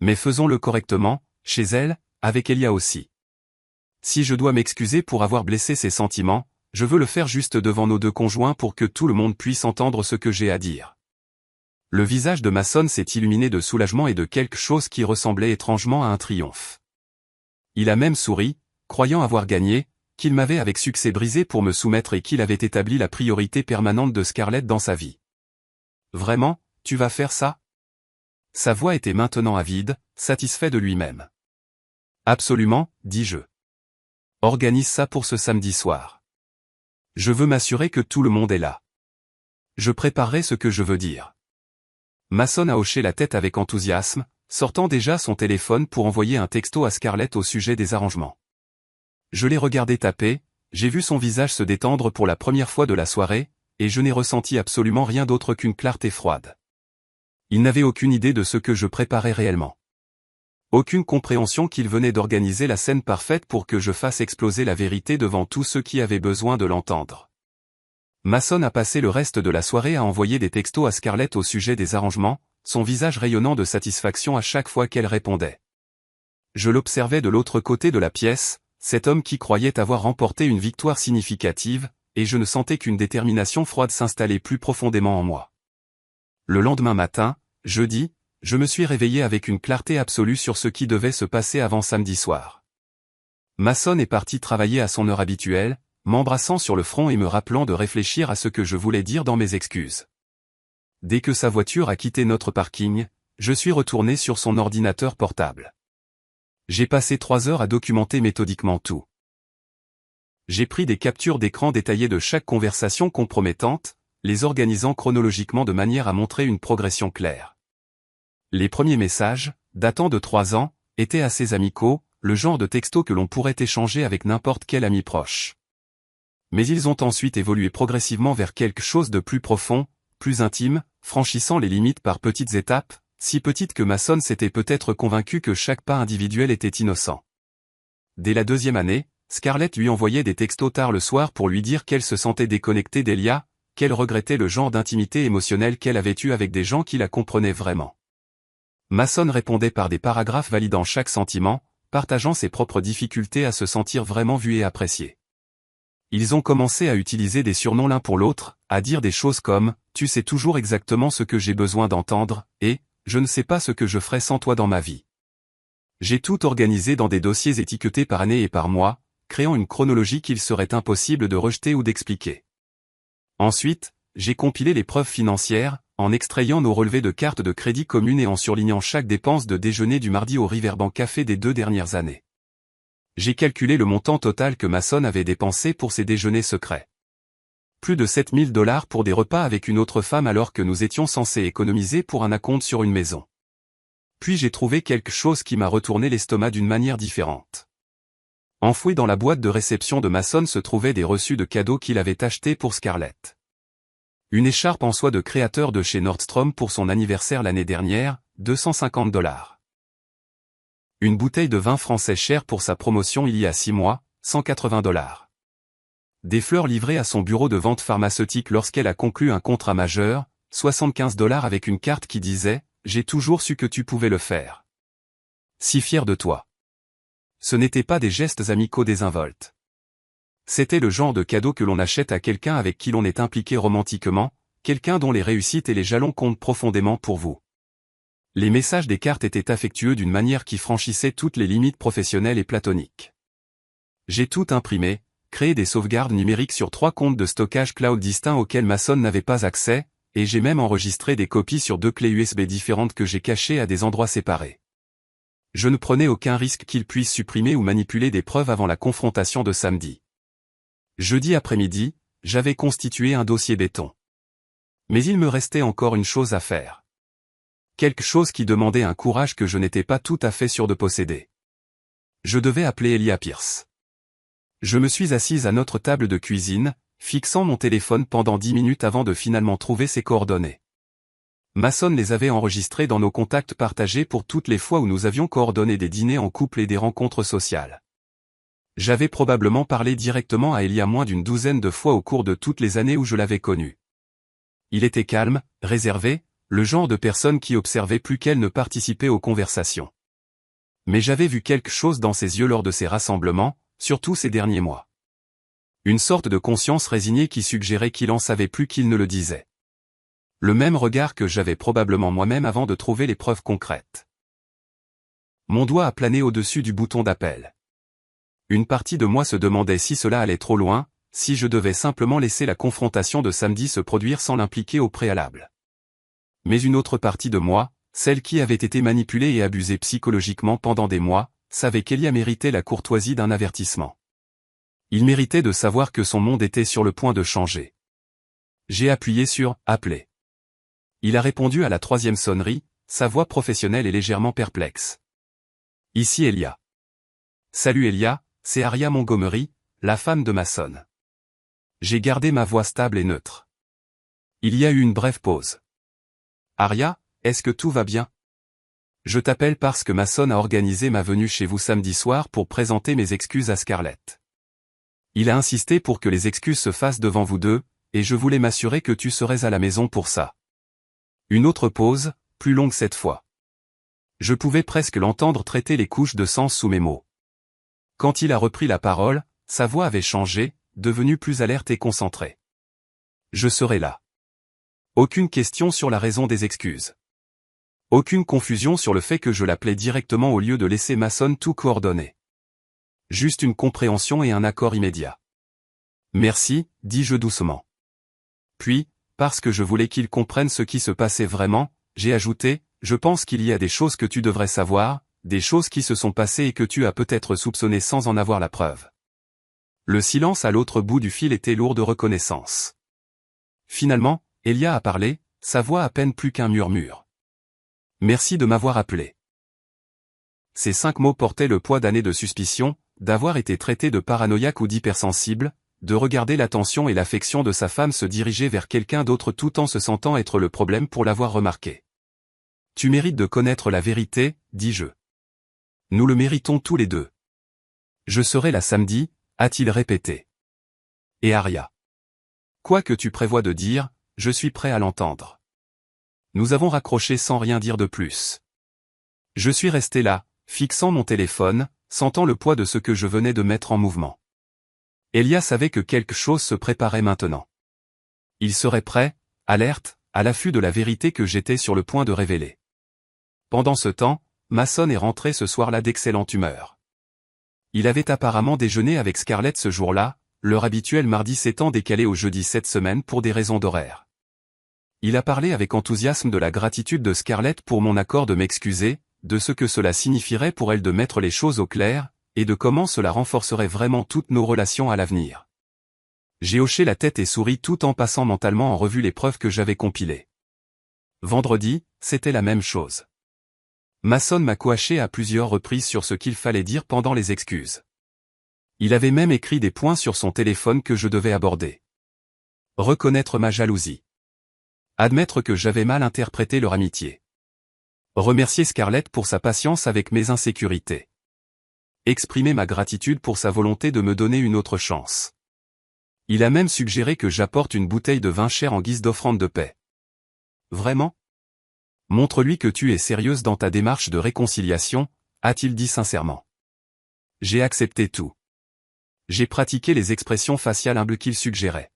Speaker 1: Mais faisons-le correctement, chez elle, avec Elia aussi. Si je dois m'excuser pour avoir blessé ses sentiments, je veux le faire juste devant nos deux conjoints pour que tout le monde puisse entendre ce que j'ai à dire. Le visage de Masson s'est illuminé de soulagement et de quelque chose qui ressemblait étrangement à un triomphe. Il a même souri, croyant avoir gagné, qu'il m'avait avec succès brisé pour me soumettre et qu'il avait établi la priorité permanente de Scarlett dans sa vie. Vraiment, tu vas faire ça? Sa voix était maintenant avide, satisfait de lui-même. Absolument, dis-je. Organise ça pour ce samedi soir. Je veux m'assurer que tout le monde est là. Je préparerai ce que je veux dire. Masson a hoché la tête avec enthousiasme, sortant déjà son téléphone pour envoyer un texto à Scarlett au sujet des arrangements. Je l'ai regardé taper, j'ai vu son visage se détendre pour la première fois de la soirée, et je n'ai ressenti absolument rien d'autre qu'une clarté froide. Il n'avait aucune idée de ce que je préparais réellement. Aucune compréhension qu'il venait d'organiser la scène parfaite pour que je fasse exploser la vérité devant tous ceux qui avaient besoin de l'entendre. Masson a passé le reste de la soirée à envoyer des textos à Scarlett au sujet des arrangements, son visage rayonnant de satisfaction à chaque fois qu'elle répondait. Je l'observais de l'autre côté de la pièce, cet homme qui croyait avoir remporté une victoire significative, et je ne sentais qu'une détermination froide s'installer plus profondément en moi. Le lendemain matin, jeudi, je me suis réveillé avec une clarté absolue sur ce qui devait se passer avant samedi soir. Masson est parti travailler à son heure habituelle, m'embrassant sur le front et me rappelant de réfléchir à ce que je voulais dire dans mes excuses. Dès que sa voiture a quitté notre parking, je suis retourné sur son ordinateur portable. J'ai passé 3 heures à documenter méthodiquement tout. J'ai pris des captures d'écran détaillées de chaque conversation compromettante, les organisant chronologiquement de manière à montrer une progression claire. Les premiers messages, datant de 3 ans, étaient assez amicaux, le genre de texto que l'on pourrait échanger avec n'importe quel ami proche. Mais ils ont ensuite évolué progressivement vers quelque chose de plus profond, plus intime, franchissant les limites par petites étapes, si petites que Masson s'était peut-être convaincu que chaque pas individuel était innocent. Dès la 2e année, Scarlett lui envoyait des textos tard le soir pour lui dire qu'elle se sentait déconnectée d'Elia, qu'elle regrettait le genre d'intimité émotionnelle qu'elle avait eue avec des gens qui la comprenaient vraiment. Masson répondait par des paragraphes validant chaque sentiment, partageant ses propres difficultés à se sentir vraiment vu et apprécié. Ils ont commencé à utiliser des surnoms l'un pour l'autre, à dire des choses comme « tu sais toujours exactement ce que j'ai besoin d'entendre » et « je ne sais pas ce que je ferais sans toi dans ma vie ». J'ai tout organisé dans des dossiers étiquetés par année et par mois, créant une chronologie qu'il serait impossible de rejeter ou d'expliquer. Ensuite, j'ai compilé les preuves financières, en extrayant nos relevés de cartes de crédit communes et en surlignant chaque dépense de déjeuner du mardi au Riverbank Café des 2 dernières années. J'ai calculé le montant total que Masson avait dépensé pour ses déjeuners secrets. Plus de 7 000 $ pour des repas avec une autre femme alors que nous étions censés économiser pour un acompte sur une maison. Puis j'ai trouvé quelque chose qui m'a retourné l'estomac d'une manière différente. Enfoui dans la boîte de réception de Masson se trouvaient des reçus de cadeaux qu'il avait achetés pour Scarlett. Une écharpe en soie de créateur de chez Nordstrom pour son anniversaire l'année dernière, 250 $. Une bouteille de vin français cher pour sa promotion il y a 6 mois, 180 $. Des fleurs livrées à son bureau de vente pharmaceutique lorsqu'elle a conclu un contrat majeur, 75 $ avec une carte qui disait « J'ai toujours su que tu pouvais le faire. Si fier de toi ». Ce n'étaient pas des gestes amicaux désinvoltes. C'était le genre de cadeau que l'on achète à quelqu'un avec qui l'on est impliqué romantiquement, quelqu'un dont les réussites et les jalons comptent profondément pour vous. Les messages des cartes étaient affectueux d'une manière qui franchissait toutes les limites professionnelles et platoniques. J'ai tout imprimé, créé des sauvegardes numériques sur 3 comptes de stockage cloud distincts auxquels Mason n'avait pas accès, et j'ai même enregistré des copies sur 2 clés USB différentes que j'ai cachées à des endroits séparés. Je ne prenais aucun risque qu'il puisse supprimer ou manipuler des preuves avant la confrontation de samedi. Jeudi après-midi, j'avais constitué un dossier béton. Mais il me restait encore une chose à faire. Quelque chose qui demandait un courage que je n'étais pas tout à fait sûr de posséder. Je devais appeler Elia Pierce. Je me suis assise à notre table de cuisine, fixant mon téléphone pendant 10 minutes avant de finalement trouver ses coordonnées. Mason les avait enregistrées dans nos contacts partagés pour toutes les fois où nous avions coordonné des dîners en couple et des rencontres sociales. J'avais probablement parlé directement à Elia moins d'une douzaine de fois au cours de toutes les années où je l'avais connu. Il était calme, réservé, le genre de personne qui observait plus qu'elle ne participait aux conversations. Mais j'avais vu quelque chose dans ses yeux lors de ces rassemblements, surtout ces derniers mois. Une sorte de conscience résignée qui suggérait qu'il en savait plus qu'il ne le disait. Le même regard que j'avais probablement moi-même avant de trouver les preuves concrètes. Mon doigt a plané au-dessus du bouton d'appel. Une partie de moi se demandait si cela allait trop loin, si je devais simplement laisser la confrontation de samedi se produire sans l'impliquer au préalable. Mais une autre partie de moi, celle qui avait été manipulée et abusée psychologiquement pendant des mois, savait qu'Elia méritait la courtoisie d'un avertissement. Il méritait de savoir que son monde était sur le point de changer. J'ai appuyé sur « Appeler ». Il a répondu à la 3e sonnerie, sa voix professionnelle et légèrement perplexe. « Ici Elia. »« Salut Elia, c'est Aria Montgomery, la femme de Mason. » J'ai gardé ma voix stable et neutre. Il y a eu une brève pause. « Aria, est-ce que tout va bien ? Je t'appelle parce que Mason a organisé ma venue chez vous samedi soir pour présenter mes excuses à Scarlett. Il a insisté pour que les excuses se fassent devant vous deux, et je voulais m'assurer que tu serais à la maison pour ça. » Une autre pause, plus longue cette fois. Je pouvais presque l'entendre traiter les couches de sens sous mes mots. Quand il a repris la parole, sa voix avait changé, devenue plus alerte et concentrée. Je serai là. Aucune question sur la raison des excuses. Aucune confusion sur le fait que je l'appelais directement au lieu de laisser Mason tout coordonner. Juste une compréhension et un accord immédiat. Merci, dis-je doucement. Puis, parce que je voulais qu'il comprenne ce qui se passait vraiment, j'ai ajouté, je pense qu'il y a des choses que tu devrais savoir, des choses qui se sont passées et que tu as peut-être soupçonnées sans en avoir la preuve. Le silence à l'autre bout du fil était lourd de reconnaissance. Finalement, Elia a parlé, sa voix à peine plus qu'un murmure. Merci de m'avoir appelé. Ces 5 mots portaient le poids d'années de suspicion, d'avoir été traité de paranoïaque ou d'hypersensible, de regarder l'attention et l'affection de sa femme se diriger vers quelqu'un d'autre tout en se sentant être le problème pour l'avoir remarqué. Tu mérites de connaître la vérité, dis-je. Nous le méritons tous les deux. Je serai là samedi, a-t-il répété. Et Aria. Quoi que tu prévois de dire, je suis prêt à l'entendre. Nous avons raccroché sans rien dire de plus. Je suis resté là, fixant mon téléphone, sentant le poids de ce que je venais de mettre en mouvement. Elia savait que quelque chose se préparait maintenant. Il serait prêt, alerte, à l'affût de la vérité que j'étais sur le point de révéler. Pendant ce temps, Mason est rentré ce soir-là d'excellente humeur. Il avait apparemment déjeuné avec Scarlett ce jour-là, leur habituel mardi s'étant décalé au jeudi cette semaine pour des raisons d'horaire. Il a parlé avec enthousiasme de la gratitude de Scarlett pour mon accord de m'excuser, de ce que cela signifierait pour elle de mettre les choses au clair, et de comment cela renforcerait vraiment toutes nos relations à l'avenir. J'ai hoché la tête et souri tout en passant mentalement en revue les preuves que j'avais compilées. Vendredi, c'était la même chose. Mason m'a coaché à plusieurs reprises sur ce qu'il fallait dire pendant les excuses. Il avait même écrit des points sur son téléphone que je devais aborder. Reconnaître ma jalousie. Admettre que j'avais mal interprété leur amitié. Remercier Scarlett pour sa patience avec mes insécurités. Exprimer ma gratitude pour sa volonté de me donner une autre chance. Il a même suggéré que j'apporte une bouteille de vin cher en guise d'offrande de paix. Vraiment ? Montre-lui que tu es sérieuse dans ta démarche de réconciliation, a-t-il dit sincèrement. J'ai accepté tout. J'ai pratiqué les expressions faciales humbles qu'il suggérait.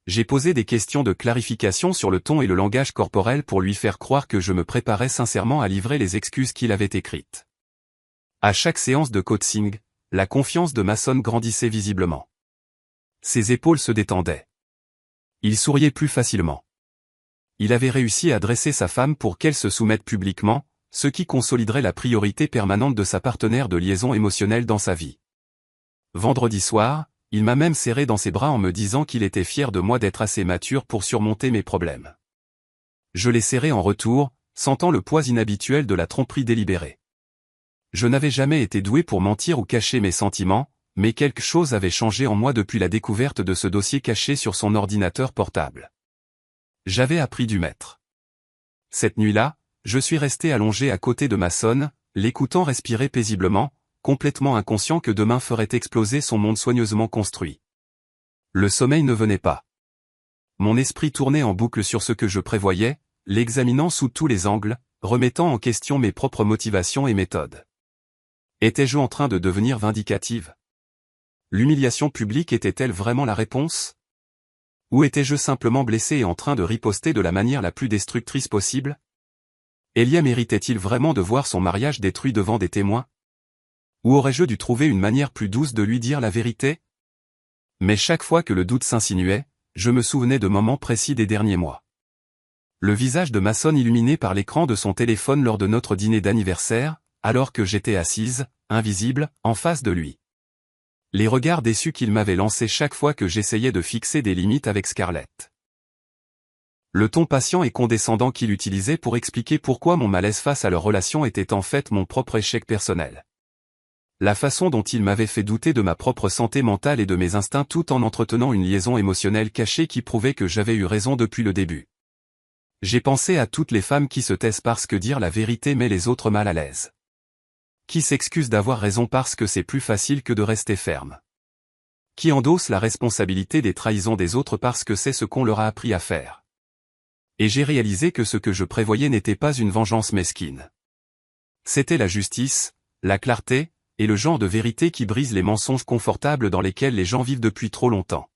Speaker 1: J'ai posé des questions de clarification sur le ton et le langage corporel pour lui faire croire que je me préparais sincèrement à livrer les excuses qu'il avait écrites. À chaque séance de coaching, la confiance de Masson grandissait visiblement. Ses épaules se détendaient. Il souriait plus facilement. Il avait réussi à dresser sa femme pour qu'elle se soumette publiquement, ce qui consoliderait la priorité permanente de sa partenaire de liaison émotionnelle dans sa vie. Vendredi soir, il m'a même serré dans ses bras en me disant qu'il était fier de moi d'être assez mature pour surmonter mes problèmes. Je l'ai serré en retour, sentant le poids inhabituel de la tromperie délibérée. Je n'avais jamais été doué pour mentir ou cacher mes sentiments, mais quelque chose avait changé en moi depuis la découverte de ce dossier caché sur son ordinateur portable. J'avais appris du maître. Cette nuit-là, je suis resté allongé à côté de Masson, l'écoutant respirer paisiblement, complètement inconscient que demain ferait exploser son monde soigneusement construit. Le sommeil ne venait pas. Mon esprit tournait en boucle sur ce que je prévoyais, l'examinant sous tous les angles, remettant en question mes propres motivations et méthodes. Étais-je en train de devenir vindicative? L'humiliation publique était-elle vraiment la réponse? Ou étais-je simplement blessé et en train de riposter de la manière la plus destructrice possible? Elia méritait-il vraiment de voir son mariage détruit devant des témoins? Ou aurais-je dû trouver une manière plus douce de lui dire la vérité? Mais chaque fois que le doute s'insinuait, je me souvenais de moments précis des derniers mois. Le visage de Masson illuminé par l'écran de son téléphone lors de notre dîner d'anniversaire, alors que j'étais assise, invisible, en face de lui. Les regards déçus qu'il m'avait lancés chaque fois que j'essayais de fixer des limites avec Scarlett. Le ton patient et condescendant qu'il utilisait pour expliquer pourquoi mon malaise face à leur relation était en fait mon propre échec personnel. La façon dont il m'avait fait douter de ma propre santé mentale et de mes instincts tout en entretenant une liaison émotionnelle cachée qui prouvait que j'avais eu raison depuis le début. J'ai pensé à toutes les femmes qui se taisent parce que dire la vérité met les autres mal à l'aise. Qui s'excusent d'avoir raison parce que c'est plus facile que de rester ferme. Qui endossent la responsabilité des trahisons des autres parce que c'est ce qu'on leur a appris à faire. Et j'ai réalisé que ce que je prévoyais n'était pas une vengeance mesquine. C'était la justice, la clarté, et le genre de vérité qui brise les mensonges confortables dans lesquels les gens vivent depuis trop longtemps.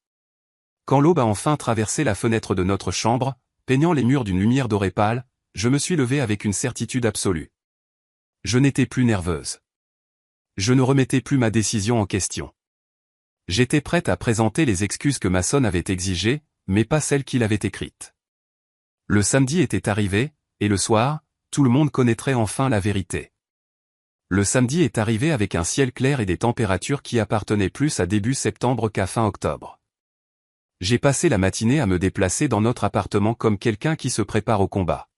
Speaker 1: Quand l'aube a enfin traversé la fenêtre de notre chambre, peignant les murs d'une lumière dorée pâle, je me suis levé avec une certitude absolue. Je n'étais plus nerveuse. Je ne remettais plus ma décision en question. J'étais prête à présenter les excuses que Masson avait exigées, mais pas celles qu'il avait écrites. Le samedi était arrivé, et le soir, tout le monde connaîtrait enfin la vérité. Le samedi est arrivé avec un ciel clair et des températures qui appartenaient plus à début septembre qu'à fin octobre. J'ai passé la matinée à me déplacer dans notre appartement comme quelqu'un qui se prépare au combat.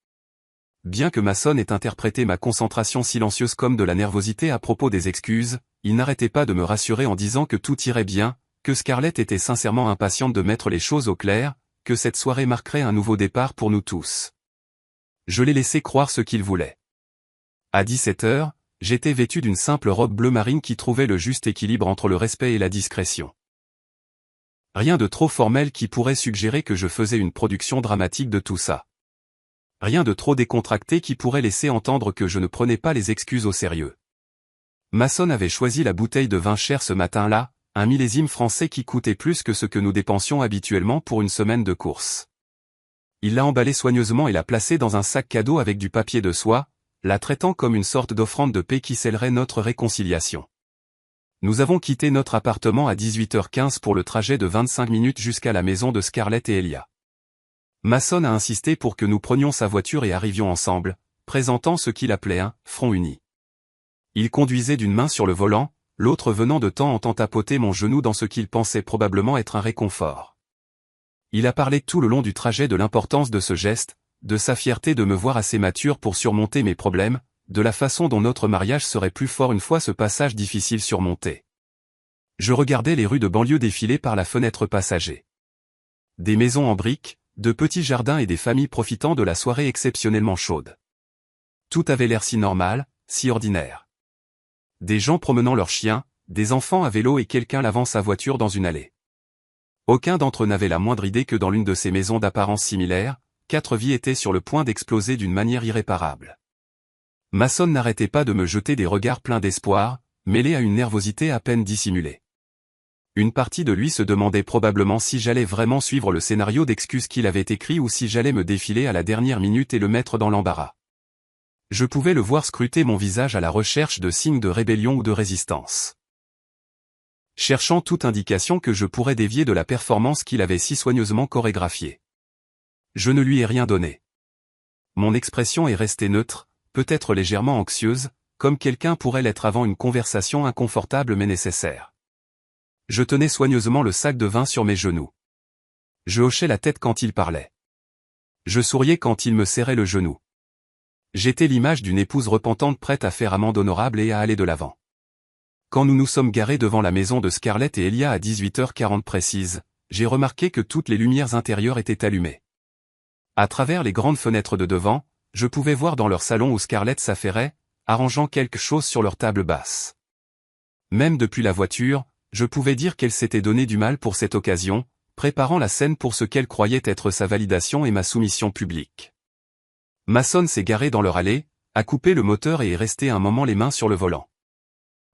Speaker 1: Bien que Masson ait interprété ma concentration silencieuse comme de la nervosité à propos des excuses, il n'arrêtait pas de me rassurer en disant que tout irait bien, que Scarlett était sincèrement impatiente de mettre les choses au clair, que cette soirée marquerait un nouveau départ pour nous tous. Je l'ai laissé croire ce qu'il voulait. À 17h, j'étais vêtu d'une simple robe bleu marine qui trouvait le juste équilibre entre le respect et la discrétion. Rien de trop formel qui pourrait suggérer que je faisais une production dramatique de tout ça. Rien de trop décontracté qui pourrait laisser entendre que je ne prenais pas les excuses au sérieux. Masson avait choisi la bouteille de vin cher ce matin-là, un millésime français qui coûtait plus que ce que nous dépensions habituellement pour une semaine de course. Il l'a emballée soigneusement et l'a placée dans un sac cadeau avec du papier de soie, la traitant comme une sorte d'offrande de paix qui scellerait notre réconciliation. Nous avons quitté notre appartement à 18h15 pour le trajet de 25 minutes jusqu'à la maison de Scarlett et Elia. Masson a insisté pour que nous prenions sa voiture et arrivions ensemble, présentant ce qu'il appelait un « front uni ». Il conduisait d'une main sur le volant, l'autre venant de temps en temps tapoter mon genou dans ce qu'il pensait probablement être un réconfort. Il a parlé tout le long du trajet de l'importance de ce geste, de sa fierté de me voir assez mature pour surmonter mes problèmes, de la façon dont notre mariage serait plus fort une fois ce passage difficile surmonté. Je regardais les rues de banlieue défiler par la fenêtre passager. Des maisons en briques, de petits jardins et des familles profitant de la soirée exceptionnellement chaude. Tout avait l'air si normal, si ordinaire. Des gens promenant leurs chiens, des enfants à vélo et quelqu'un lavant sa voiture dans une allée. Aucun d'entre eux n'avait la moindre idée que dans l'une de ces maisons d'apparence similaire, 4 vies étaient sur le point d'exploser d'une manière irréparable. Masson n'arrêtait pas de me jeter des regards pleins d'espoir, mêlés à une nervosité à peine dissimulée. Une partie de lui se demandait probablement si j'allais vraiment suivre le scénario d'excuses qu'il avait écrit ou si j'allais me défiler à la dernière minute et le mettre dans l'embarras. Je pouvais le voir scruter mon visage à la recherche de signes de rébellion ou de résistance. Cherchant toute indication que je pourrais dévier de la performance qu'il avait si soigneusement chorégraphiée. Je ne lui ai rien donné. Mon expression est restée neutre, peut-être légèrement anxieuse, comme quelqu'un pourrait l'être avant une conversation inconfortable mais nécessaire. Je tenais soigneusement le sac de vin sur mes genoux. Je hochais la tête quand il parlait. Je souriais quand il me serrait le genou. J'étais l'image d'une épouse repentante prête à faire amende honorable et à aller de l'avant. Quand nous nous sommes garés devant la maison de Scarlett et Elia à 18h40 précise, j'ai remarqué que toutes les lumières intérieures étaient allumées. À travers les grandes fenêtres de devant, je pouvais voir dans leur salon où Scarlett s'affairait, arrangeant quelque chose sur leur table basse. Même depuis la voiture, je pouvais dire qu'elle s'était donné du mal pour cette occasion, préparant la scène pour ce qu'elle croyait être sa validation et ma soumission publique. Mason s'est garé dans leur allée, a coupé le moteur et est resté un moment les mains sur le volant.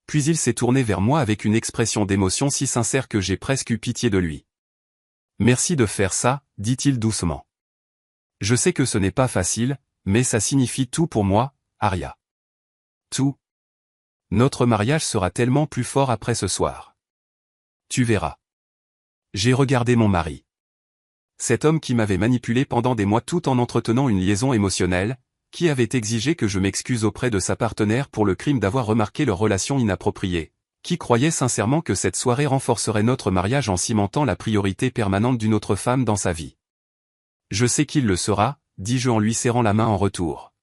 Speaker 1: Puis il s'est tourné vers moi avec une expression d'émotion si sincère que j'ai presque eu pitié de lui. « Merci de faire ça », dit-il doucement. « Je sais que ce n'est pas facile, mais ça signifie tout pour moi, Aria. Tout. Notre mariage sera tellement plus fort après ce soir. Tu verras. » J'ai regardé mon mari. Cet homme qui m'avait manipulé pendant des mois tout en entretenant une liaison émotionnelle, qui avait exigé que je m'excuse auprès de sa partenaire pour le crime d'avoir remarqué leur relation inappropriée, qui croyait sincèrement que cette soirée renforcerait notre mariage en cimentant la priorité permanente d'une autre femme dans sa vie. « Je sais qu'il le sera », dis-je en lui serrant la main en retour.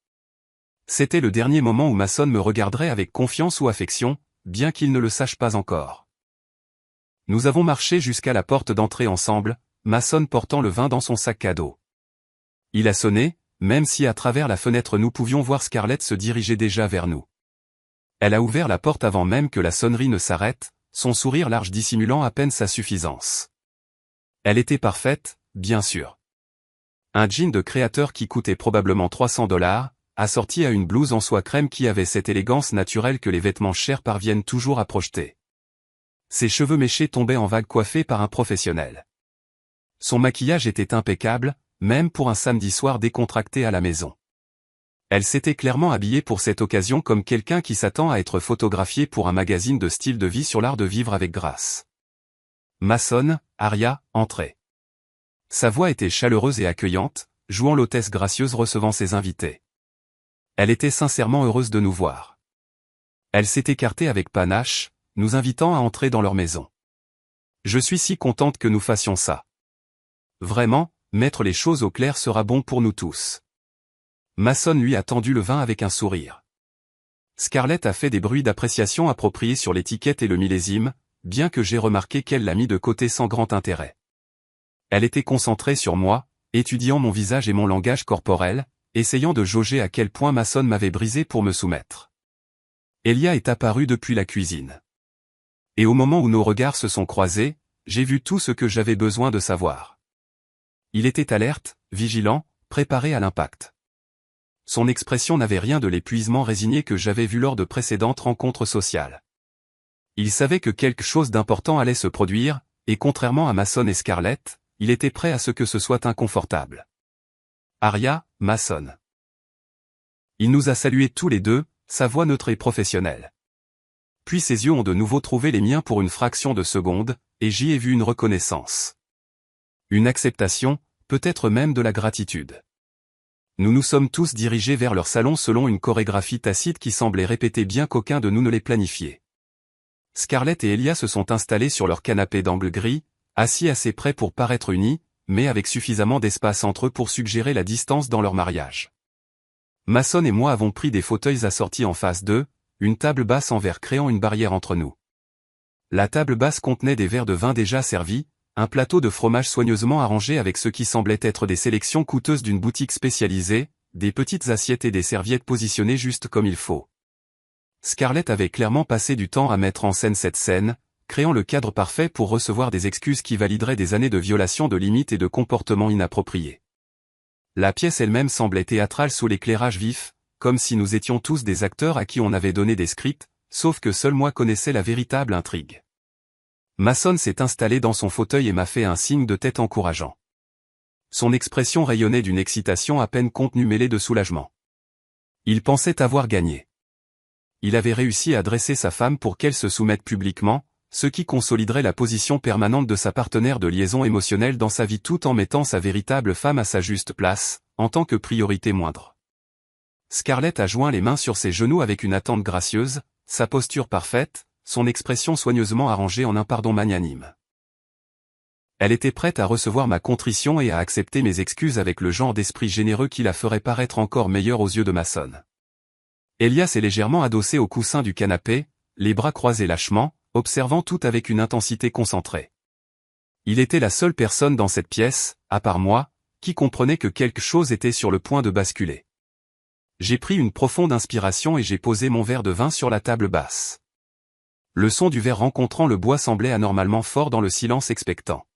Speaker 1: C'était le dernier moment où Mason me regarderait avec confiance ou affection, bien qu'il ne le sache pas encore. Nous avons marché jusqu'à la porte d'entrée ensemble, Mason portant le vin dans son sac à dos. Il a sonné, même si à travers la fenêtre nous pouvions voir Scarlett se diriger déjà vers nous. Elle a ouvert la porte avant même que la sonnerie ne s'arrête, son sourire large dissimulant à peine sa suffisance. Elle était parfaite, bien sûr. Un jean de créateur qui coûtait probablement $300, assorti à une blouse en soie crème qui avait cette élégance naturelle que les vêtements chers parviennent toujours à projeter. Ses cheveux méchés tombaient en vagues coiffés par un professionnel. Son maquillage était impeccable, même pour un samedi soir décontracté à la maison. Elle s'était clairement habillée pour cette occasion comme quelqu'un qui s'attend à être photographié pour un magazine de style de vie sur l'art de vivre avec grâce. Mason, Aria, entrez. Sa voix était chaleureuse et accueillante, jouant l'hôtesse gracieuse recevant ses invités. Elle était sincèrement heureuse de nous voir. Elle s'est écartée avec panache, nous invitant à entrer dans leur maison. Je suis si contente que nous fassions ça. Vraiment, mettre les choses au clair sera bon pour nous tous. Mason lui a tendu le vin avec un sourire. Scarlett a fait des bruits d'appréciation appropriés sur l'étiquette et le millésime, bien que j'ai remarqué qu'elle l'a mis de côté sans grand intérêt. Elle était concentrée sur moi, étudiant mon visage et mon langage corporel, essayant de jauger à quel point Mason m'avait brisé pour me soumettre. Elia est apparue depuis la cuisine. Et au moment où nos regards se sont croisés, j'ai vu tout ce que j'avais besoin de savoir. Il était alerte, vigilant, préparé à l'impact. Son expression n'avait rien de l'épuisement résigné que j'avais vu lors de précédentes rencontres sociales. Il savait que quelque chose d'important allait se produire, et contrairement à Mason et Scarlett, il était prêt à ce que ce soit inconfortable. Aria, Mason. Il nous a salués tous les deux, sa voix neutre et professionnelle. Puis ses yeux ont de nouveau trouvé les miens pour une fraction de seconde, et j'y ai vu une reconnaissance. Une acceptation, peut-être même de la gratitude. Nous nous sommes tous dirigés vers leur salon selon une chorégraphie tacite qui semblait répéter bien qu'aucun de nous ne les planifiait. Scarlett et Elia se sont installés sur leur canapé d'angle gris, assis assez près pour paraître unis, mais avec suffisamment d'espace entre eux pour suggérer la distance dans leur mariage. Mason et moi avons pris des fauteuils assortis en face d'eux, une table basse en verre créant une barrière entre nous. La table basse contenait des verres de vin déjà servis, un plateau de fromage soigneusement arrangé avec ce qui semblait être des sélections coûteuses d'une boutique spécialisée, des petites assiettes et des serviettes positionnées juste comme il faut. Scarlett avait clairement passé du temps à mettre en scène cette scène, créant le cadre parfait pour recevoir des excuses qui valideraient des années de violation de limites et de comportements inappropriés. La pièce elle-même semblait théâtrale sous l'éclairage vif, comme si nous étions tous des acteurs à qui on avait donné des scripts, sauf que seul moi connaissais la véritable intrigue. Mason s'est installé dans son fauteuil et m'a fait un signe de tête encourageant. Son expression rayonnait d'une excitation à peine contenue mêlée de soulagement. Il pensait avoir gagné. Il avait réussi à dresser sa femme pour qu'elle se soumette publiquement, ce qui consoliderait la position permanente de sa partenaire de liaison émotionnelle dans sa vie tout en mettant sa véritable femme à sa juste place, en tant que priorité moindre. Scarlett a joint les mains sur ses genoux avec une attente gracieuse, sa posture parfaite, son expression soigneusement arrangée en un pardon magnanime. Elle était prête à recevoir ma contrition et à accepter mes excuses avec le genre d'esprit généreux qui la ferait paraître encore meilleure aux yeux de Mason. Elias est légèrement adossé au coussin du canapé, les bras croisés lâchement, observant tout avec une intensité concentrée. Il était la seule personne dans cette pièce, à part moi, qui comprenait que quelque chose était sur le point de basculer. J'ai pris une profonde inspiration et j'ai posé mon verre de vin sur la table basse. Le son du verre rencontrant le bois semblait anormalement fort dans le silence expectant.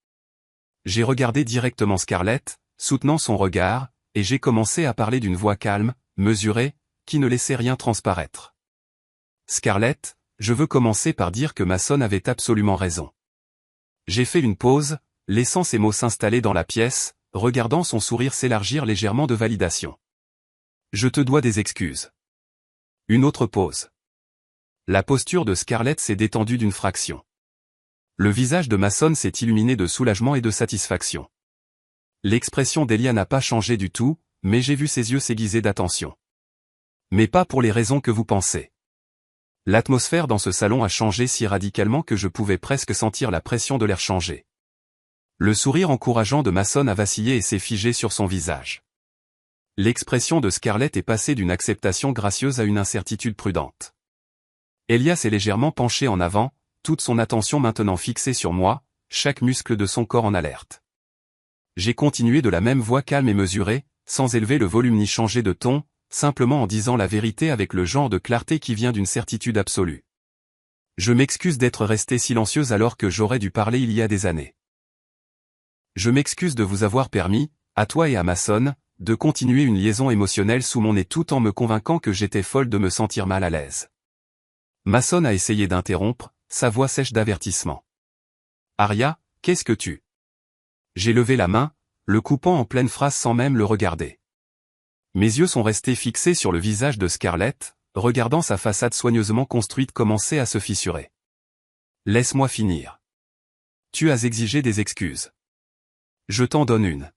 Speaker 1: J'ai regardé directement Scarlett, soutenant son regard, et j'ai commencé à parler d'une voix calme, mesurée, qui ne laissait rien transparaître. Scarlett, je veux commencer par dire que Mason avait absolument raison. J'ai fait une pause, laissant ces mots s'installer dans la pièce, regardant son sourire s'élargir légèrement de validation. Je te dois des excuses. Une autre pause. La posture de Scarlett s'est détendue d'une fraction. Le visage de Mason s'est illuminé de soulagement et de satisfaction. L'expression d'Elia n'a pas changé du tout, mais j'ai vu ses yeux s'aiguiser d'attention. Mais pas pour les raisons que vous pensez. L'atmosphère dans ce salon a changé si radicalement que je pouvais presque sentir la pression de l'air changer. Le sourire encourageant de Mason a vacillé et s'est figé sur son visage. L'expression de Scarlett est passée d'une acceptation gracieuse à une incertitude prudente. Elias est légèrement penché en avant, toute son attention maintenant fixée sur moi, chaque muscle de son corps en alerte. J'ai continué de la même voix calme et mesurée, sans élever le volume ni changer de ton, simplement en disant la vérité avec le genre de clarté qui vient d'une certitude absolue. Je m'excuse d'être resté silencieuse alors que j'aurais dû parler il y a des années. Je m'excuse de vous avoir permis, à toi et à Mason, de continuer une liaison émotionnelle sous mon nez tout en me convainquant que j'étais folle de me sentir mal à l'aise. Mason a essayé d'interrompre, sa voix sèche d'avertissement. Arya, qu'est-ce que tu... J'ai levé la main, le coupant en pleine phrase sans même le regarder. Mes yeux sont restés fixés sur le visage de Scarlett, regardant sa façade soigneusement construite commencer à se fissurer. Laisse-moi finir. Tu as exigé des excuses. Je t'en donne une.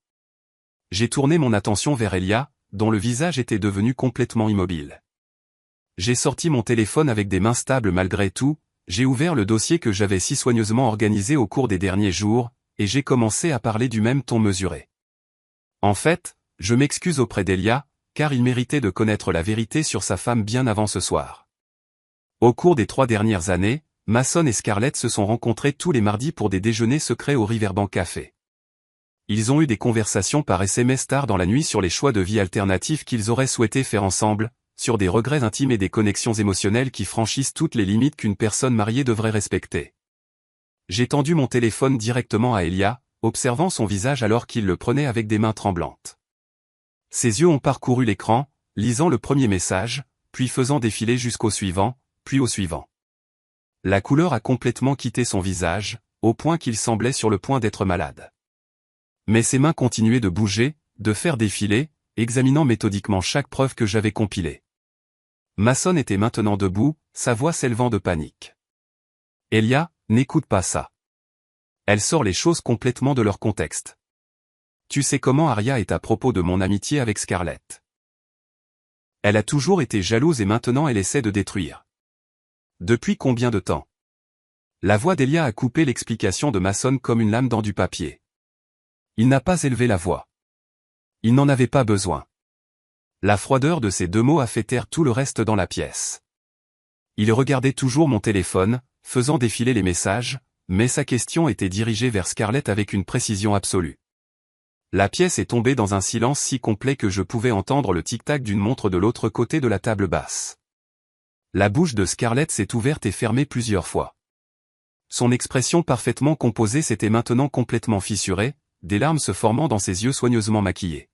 Speaker 1: J'ai tourné mon attention vers Elia, dont le visage était devenu complètement immobile. J'ai sorti mon téléphone avec des mains stables malgré tout, j'ai ouvert le dossier que j'avais si soigneusement organisé au cours des derniers jours, et j'ai commencé à parler du même ton mesuré. En fait, je m'excuse auprès d'Elia, car il méritait de connaître la vérité sur sa femme bien avant ce soir. Au cours des 3 dernières années, Mason et Scarlett se sont rencontrés tous les mardis pour des déjeuners secrets au Riverbank Café. Ils ont eu des conversations par SMS tard dans la nuit sur les choix de vie alternatifs qu'ils auraient souhaité faire ensemble, sur des regrets intimes et des connexions émotionnelles qui franchissent toutes les limites qu'une personne mariée devrait respecter. J'ai tendu mon téléphone directement à Elia, observant son visage alors qu'il le prenait avec des mains tremblantes. Ses yeux ont parcouru l'écran, lisant le premier message, puis faisant défiler jusqu'au suivant, puis au suivant. La couleur a complètement quitté son visage, au point qu'il semblait sur le point d'être malade. Mais ses mains continuaient de bouger, de faire défiler, examinant méthodiquement chaque preuve que j'avais compilée. Mason était maintenant debout, sa voix s'élevant de panique. Elia, n'écoute pas ça. Elle sort les choses complètement de leur contexte. Tu sais comment Arya est à propos de mon amitié avec Scarlett. Elle a toujours été jalouse et maintenant elle essaie de détruire. Depuis combien de temps? La voix d'Elia a coupé l'explication de Mason comme une lame dans du papier. Il n'a pas élevé la voix. Il n'en avait pas besoin. La froideur de ces 2 mots a fait taire tout le reste dans la pièce. Il regardait toujours mon téléphone, faisant défiler les messages, mais sa question était dirigée vers Scarlett avec une précision absolue. La pièce est tombée dans un silence si complet que je pouvais entendre le tic-tac d'une montre de l'autre côté de la table basse. La bouche de Scarlett s'est ouverte et fermée plusieurs fois. Son expression parfaitement composée s'était maintenant complètement fissurée, des larmes se formant dans ses yeux soigneusement maquillés.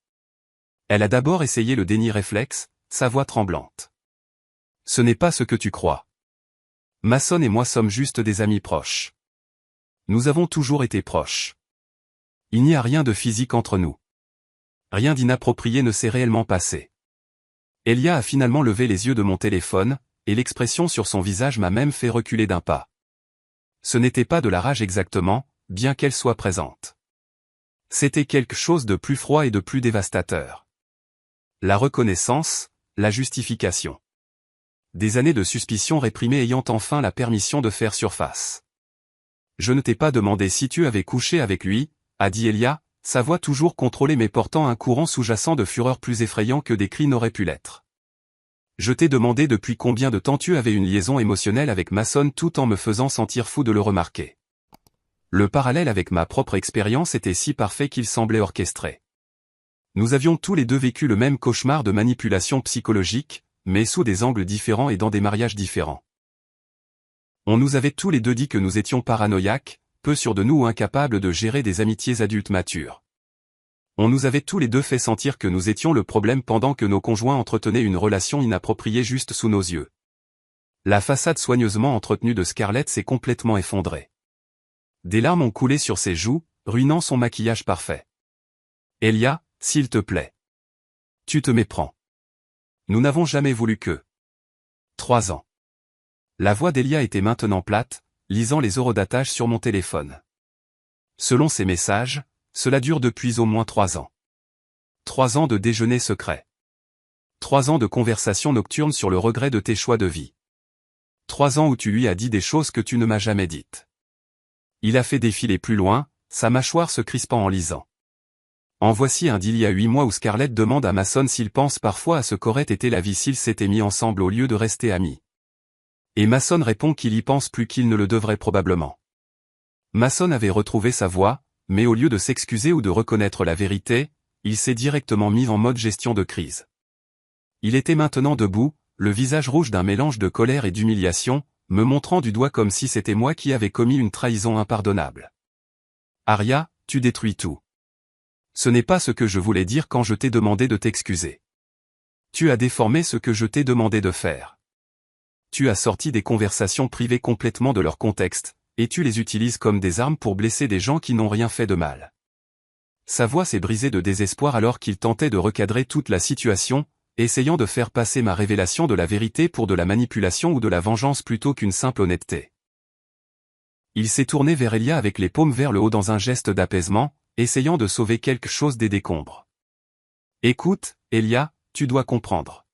Speaker 1: Elle a d'abord essayé le déni réflexe, sa voix tremblante. Ce n'est pas ce que tu crois. Mason et moi sommes juste des amis proches. Nous avons toujours été proches. Il n'y a rien de physique entre nous. Rien d'inapproprié ne s'est réellement passé. Elia a finalement levé les yeux de mon téléphone, et l'expression sur son visage m'a même fait reculer d'un pas. Ce n'était pas de la rage exactement, bien qu'elle soit présente. C'était quelque chose de plus froid et de plus dévastateur. La reconnaissance, la justification. Des années de suspicion réprimée ayant enfin la permission de faire surface. Je ne t'ai pas demandé si tu avais couché avec lui, a dit Elia, sa voix toujours contrôlée mais portant un courant sous-jacent de fureur plus effrayant que des cris n'auraient pu l'être. Je t'ai demandé depuis combien de temps tu avais une liaison émotionnelle avec Mason tout en me faisant sentir fou de le remarquer. Le parallèle avec ma propre expérience était si parfait qu'il semblait orchestré. Nous avions tous les deux vécu le même cauchemar de manipulation psychologique, mais sous des angles différents et dans des mariages différents. On nous avait tous les deux dit que nous étions paranoïaques, peu sûrs de nous ou incapables de gérer des amitiés adultes matures. On nous avait tous les deux fait sentir que nous étions le problème pendant que nos conjoints entretenaient une relation inappropriée juste sous nos yeux. La façade soigneusement entretenue de Scarlett s'est complètement effondrée. Des larmes ont coulé sur ses joues, ruinant son maquillage parfait. Elia, s'il te plaît. Tu te méprends. Nous n'avons jamais voulu que. 3 ans. La voix d'Elia était maintenant plate, lisant les horodatage sur mon téléphone. Selon ses messages, cela dure depuis au moins 3 ans. 3 ans de déjeuner secret. 3 ans de conversations nocturnes sur le regret de tes choix de vie. 3 ans où tu lui as dit des choses que tu ne m'as jamais dites. Il a fait défiler plus loin, sa mâchoire se crispant en lisant. En voici un d'il y a 8 mois où Scarlett demande à Mason s'il pense parfois à ce qu'aurait été la vie s'ils s'étaient mis ensemble au lieu de rester amis. Et Mason répond qu'il y pense plus qu'il ne le devrait probablement. Mason avait retrouvé sa voix, mais au lieu de s'excuser ou de reconnaître la vérité, il s'est directement mis en mode gestion de crise. Il était maintenant debout, le visage rouge d'un mélange de colère et d'humiliation, me montrant du doigt comme si c'était moi qui avais commis une trahison impardonnable. Aria, tu détruis tout. Ce n'est pas ce que je voulais dire quand je t'ai demandé de t'excuser. Tu as déformé ce que je t'ai demandé de faire. Tu as sorti des conversations privées complètement de leur contexte, et tu les utilises comme des armes pour blesser des gens qui n'ont rien fait de mal. Sa voix s'est brisée de désespoir alors qu'il tentait de recadrer toute la situation, essayant de faire passer ma révélation de la vérité pour de la manipulation ou de la vengeance plutôt qu'une simple honnêteté. Il s'est tourné vers Elia avec les paumes vers le haut dans un geste d'apaisement, essayant de sauver quelque chose des décombres. Écoute, Elia, tu dois comprendre.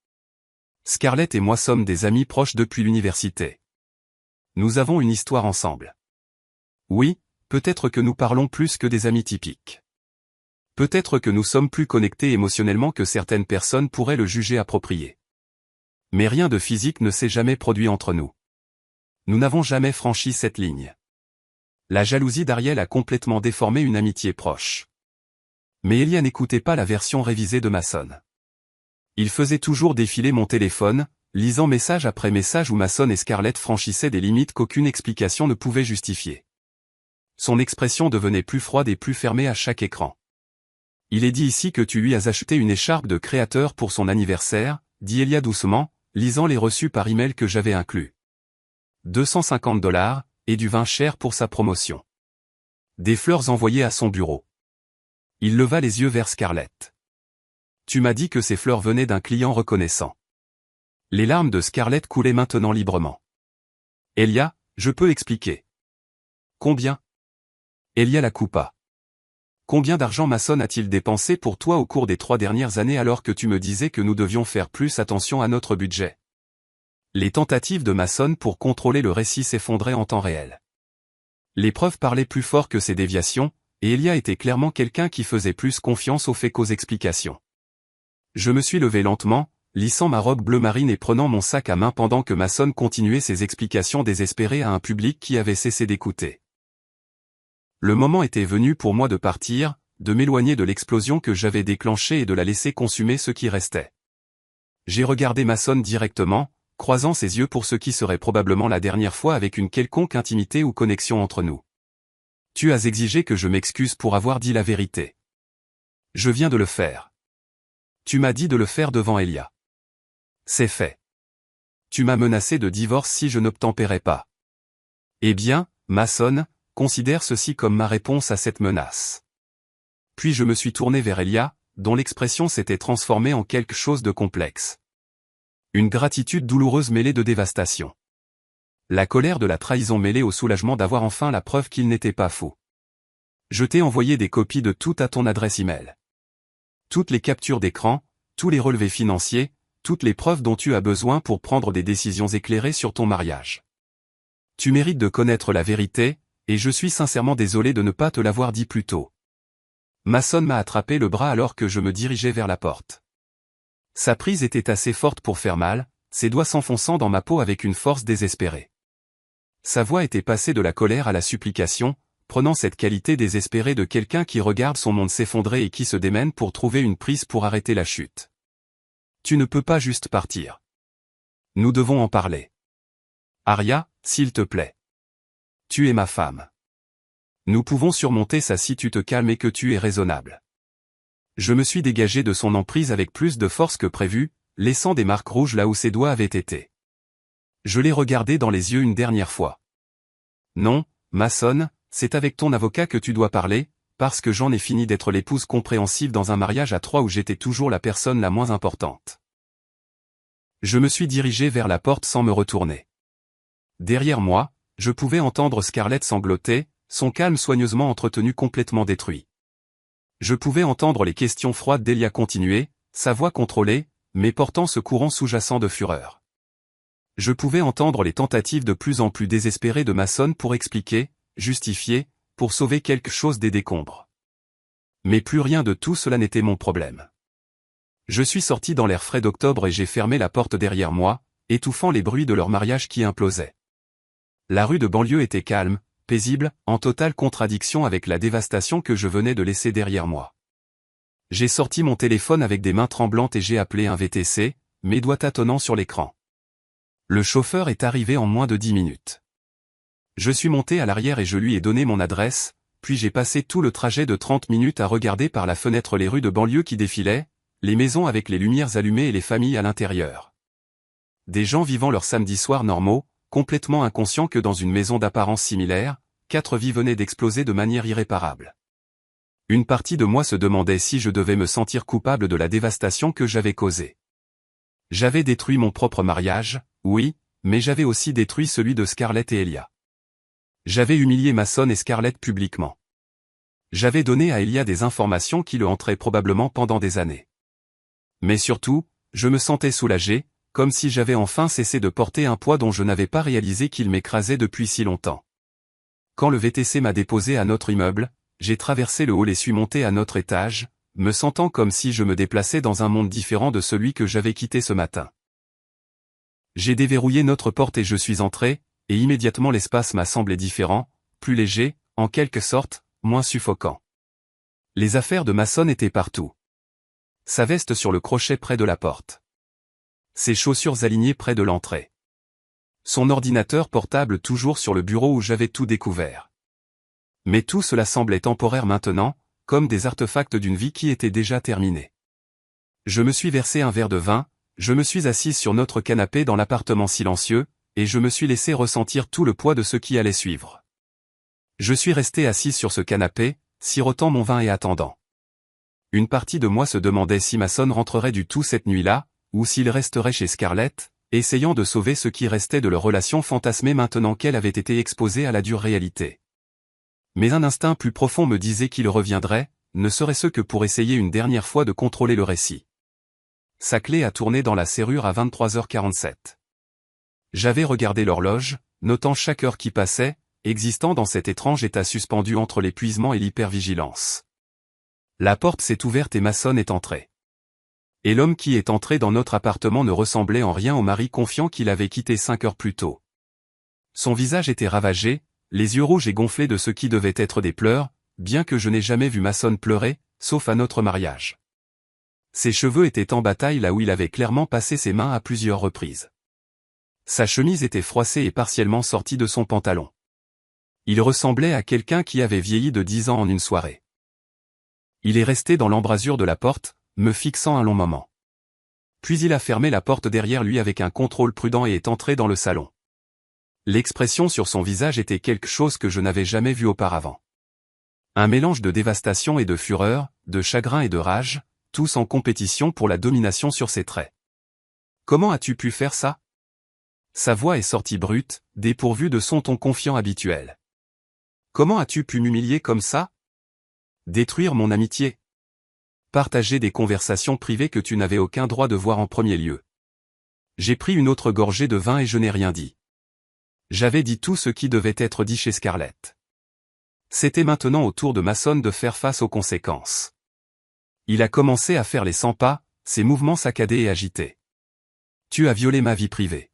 Speaker 1: Scarlett et moi sommes des amis proches depuis l'université. Nous avons une histoire ensemble. Oui, peut-être que nous parlons plus que des amis typiques. Peut-être que nous sommes plus connectés émotionnellement que certaines personnes pourraient le juger approprié. Mais rien de physique ne s'est jamais produit entre nous. Nous n'avons jamais franchi cette ligne. La jalousie d'Ariel a complètement déformé une amitié proche. Mais Elia n'écoutait pas la version révisée de Mason. Il faisait toujours défiler mon téléphone, lisant message après message où Mason et Scarlett franchissaient des limites qu'aucune explication ne pouvait justifier. Son expression devenait plus froide et plus fermée à chaque écran. Il est dit ici que tu lui as acheté une écharpe de créateur pour son anniversaire, dit Elia doucement, lisant les reçus par email que j'avais inclus. $250, et du vin cher pour sa promotion. Des fleurs envoyées à son bureau. Il leva les yeux vers Scarlett. Tu m'as dit que ces fleurs venaient d'un client reconnaissant. Les larmes de Scarlett coulaient maintenant librement. Elia, je peux expliquer. Combien? Elia la coupa. Combien d'argent Mason a-t-il dépensé pour toi au cours des 3 dernières années alors que tu me disais que nous devions faire plus attention à notre budget? Les tentatives de Mason pour contrôler le récit s'effondraient en temps réel. Les preuves parlaient plus fort que ses déviations, et Elia était clairement quelqu'un qui faisait plus confiance aux faits qu'aux explications. Je me suis levé lentement, lissant ma robe bleu marine et prenant mon sac à main pendant que Mason continuait ses explications désespérées à un public qui avait cessé d'écouter. Le moment était venu pour moi de partir, de m'éloigner de l'explosion que j'avais déclenchée et de la laisser consumer ce qui restait. J'ai regardé Mason directement, croisant ses yeux pour ce qui serait probablement la dernière fois avec une quelconque intimité ou connexion entre nous. Tu as exigé que je m'excuse pour avoir dit la vérité. Je viens de le faire. Tu m'as dit de le faire devant Elia. C'est fait. Tu m'as menacé de divorce si je n'obtempérais pas. Eh bien, Mason, considère ceci comme ma réponse à cette menace. Puis je me suis tourné vers Elia, dont l'expression s'était transformée en quelque chose de complexe. Une gratitude douloureuse mêlée de dévastation. La colère de la trahison mêlée au soulagement d'avoir enfin la preuve qu'il n'était pas faux. Je t'ai envoyé des copies de tout à ton adresse email. Toutes les captures d'écran, tous les relevés financiers, toutes les preuves dont tu as besoin pour prendre des décisions éclairées sur ton mariage. Tu mérites de connaître la vérité, et je suis sincèrement désolé de ne pas te l'avoir dit plus tôt. Mason m'a attrapé le bras alors que je me dirigeais vers la porte. Sa prise était assez forte pour faire mal, ses doigts s'enfonçant dans ma peau avec une force désespérée. Sa voix était passée de la colère à la supplication, prenant cette qualité désespérée de quelqu'un qui regarde son monde s'effondrer et qui se démène pour trouver une prise pour arrêter la chute. Tu ne peux pas juste partir. Nous devons en parler. Aria, s'il te plaît. Tu es ma femme. Nous pouvons surmonter ça si tu te calmes et que tu es raisonnable. Je me suis dégagé de son emprise avec plus de force que prévu, laissant des marques rouges là où ses doigts avaient été. Je l'ai regardé dans les yeux une dernière fois. Non, Mason, c'est avec ton avocat que tu dois parler, parce que j'en ai fini d'être l'épouse compréhensive dans un mariage à trois où j'étais toujours la personne la moins importante. Je me suis dirigé vers la porte sans me retourner. Derrière moi, je pouvais entendre Scarlett sangloter, son calme soigneusement entretenu complètement détruit. Je pouvais entendre les questions froides d'Elia continuer, sa voix contrôlée, mais portant ce courant sous-jacent de fureur. Je pouvais entendre les tentatives de plus en plus désespérées de Mason pour expliquer, justifier, pour sauver quelque chose des décombres. Mais plus rien de tout cela n'était mon problème. Je suis sorti dans l'air frais d'octobre et j'ai fermé la porte derrière moi, étouffant les bruits de leur mariage qui implosaient. La rue de banlieue était calme, paisible, en totale contradiction avec la dévastation que je venais de laisser derrière moi. J'ai sorti mon téléphone avec des mains tremblantes et j'ai appelé un VTC, mes doigts tâtonnant sur l'écran. Le chauffeur est arrivé en moins de 10 minutes. Je suis monté à l'arrière et je lui ai donné mon adresse, puis j'ai passé tout le trajet de 30 minutes à regarder par la fenêtre les rues de banlieue qui défilaient, les maisons avec les lumières allumées et les familles à l'intérieur. Des gens vivant leur samedi soir normaux, complètement inconscients que dans une maison d'apparence similaire, 4 vies venaient d'exploser de manière irréparable. Une partie de moi se demandait si je devais me sentir coupable de la dévastation que j'avais causée. J'avais détruit mon propre mariage, oui, mais j'avais aussi détruit celui de Scarlett et Elia. J'avais humilié Mason et Scarlett publiquement. J'avais donné à Elia des informations qui le hanteraient probablement pendant des années. Mais surtout, je me sentais soulagé, comme si j'avais enfin cessé de porter un poids dont je n'avais pas réalisé qu'il m'écrasait depuis si longtemps. Quand le VTC m'a déposé à notre immeuble, j'ai traversé le hall et suis monté à notre étage, me sentant comme si je me déplaçais dans un monde différent de celui que j'avais quitté ce matin. J'ai déverrouillé notre porte et je suis entré, et immédiatement l'espace m'a semblé différent, plus léger, en quelque sorte, moins suffocant. Les affaires de Mason étaient partout. Sa veste sur le crochet près de la porte. Ses chaussures alignées près de l'entrée. Son ordinateur portable toujours sur le bureau où j'avais tout découvert. Mais tout cela semblait temporaire maintenant, comme des artefacts d'une vie qui était déjà terminée. Je me suis versé un verre de vin, je me suis assise sur notre canapé dans l'appartement silencieux, et je me suis laissé ressentir tout le poids de ce qui allait suivre. Je suis resté assis sur ce canapé, sirotant mon vin et attendant. Une partie de moi se demandait si Mason rentrerait du tout cette nuit-là, ou s'il resterait chez Scarlett, essayant de sauver ce qui restait de leur relation fantasmée maintenant qu'elle avait été exposée à la dure réalité. Mais un instinct plus profond me disait qu'il reviendrait, ne serait-ce que pour essayer une dernière fois de contrôler le récit. Sa clé a tourné dans la serrure à 23h47. J'avais regardé l'horloge, notant chaque heure qui passait, existant dans cet étrange état suspendu entre l'épuisement et l'hypervigilance. La porte s'est ouverte et Mason est entré. Et l'homme qui est entré dans notre appartement ne ressemblait en rien au mari confiant qu'il avait quitté 5 heures plus tôt. Son visage était ravagé, les yeux rouges et gonflés de ce qui devait être des pleurs, bien que je n'ai jamais vu Mason pleurer, sauf à notre mariage. Ses cheveux étaient en bataille là où il avait clairement passé ses mains à plusieurs reprises. Sa chemise était froissée et partiellement sortie de son pantalon. Il ressemblait à quelqu'un qui avait vieilli de 10 ans en une soirée. Il est resté dans l'embrasure de la porte, me fixant un long moment. Puis il a fermé la porte derrière lui avec un contrôle prudent et est entré dans le salon. L'expression sur son visage était quelque chose que je n'avais jamais vu auparavant. Un mélange de dévastation et de fureur, de chagrin et de rage, tous en compétition pour la domination sur ses traits. Comment as-tu pu faire ça? Sa voix est sortie brute, dépourvue de son ton confiant habituel. Comment as-tu pu m'humilier comme ça? Détruire mon amitié? Partager des conversations privées que tu n'avais aucun droit de voir en premier lieu. J'ai pris une autre gorgée de vin et je n'ai rien dit. J'avais dit tout ce qui devait être dit chez Scarlett. C'était maintenant au tour de Mason de faire face aux conséquences. Il a commencé à faire les 100 pas, ses mouvements saccadés et agités. Tu as violé ma vie privée.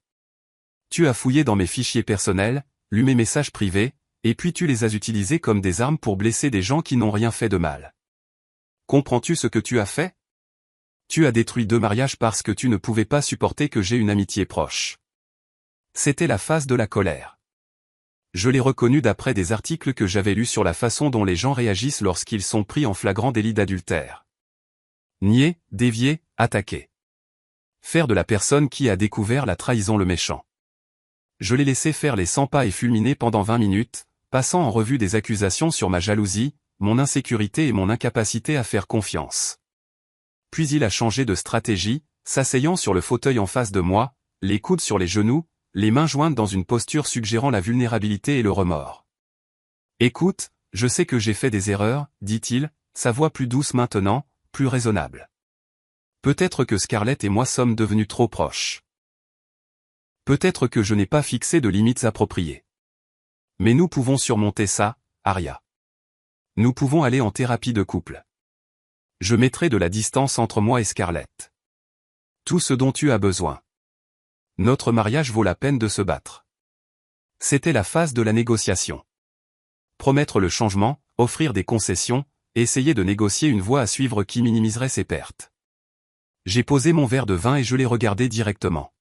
Speaker 1: Tu as fouillé dans mes fichiers personnels, lu mes messages privés, et puis tu les as utilisés comme des armes pour blesser des gens qui n'ont rien fait de mal. Comprends-tu ce que tu as fait? Tu as détruit 2 mariages parce que tu ne pouvais pas supporter que j'ai une amitié proche. C'était la phase de la colère. Je l'ai reconnu d'après des articles que j'avais lus sur la façon dont les gens réagissent lorsqu'ils sont pris en flagrant délit d'adultère. Nier, dévier, attaquer. Faire de la personne qui a découvert la trahison le méchant. Je l'ai laissé faire les 100 pas et fulminer pendant 20 minutes, passant en revue des accusations sur ma jalousie, mon insécurité et mon incapacité à faire confiance. Puis il a changé de stratégie, s'asseyant sur le fauteuil en face de moi, les coudes sur les genoux, les mains jointes dans une posture suggérant la vulnérabilité et le remords. Écoute, je sais que j'ai fait des erreurs, dit-il, sa voix plus douce maintenant, plus raisonnable. Peut-être que Scarlett et moi sommes devenus trop proches. Peut-être que je n'ai pas fixé de limites appropriées. Mais nous pouvons surmonter ça, Arya. Nous pouvons aller en thérapie de couple. Je mettrai de la distance entre moi et Scarlett. Tout ce dont tu as besoin. Notre mariage vaut la peine de se battre. C'était la phase de la négociation. Promettre le changement, offrir des concessions, essayer de négocier une voie à suivre qui minimiserait ses pertes. J'ai posé mon verre de vin et je l'ai regardé directement.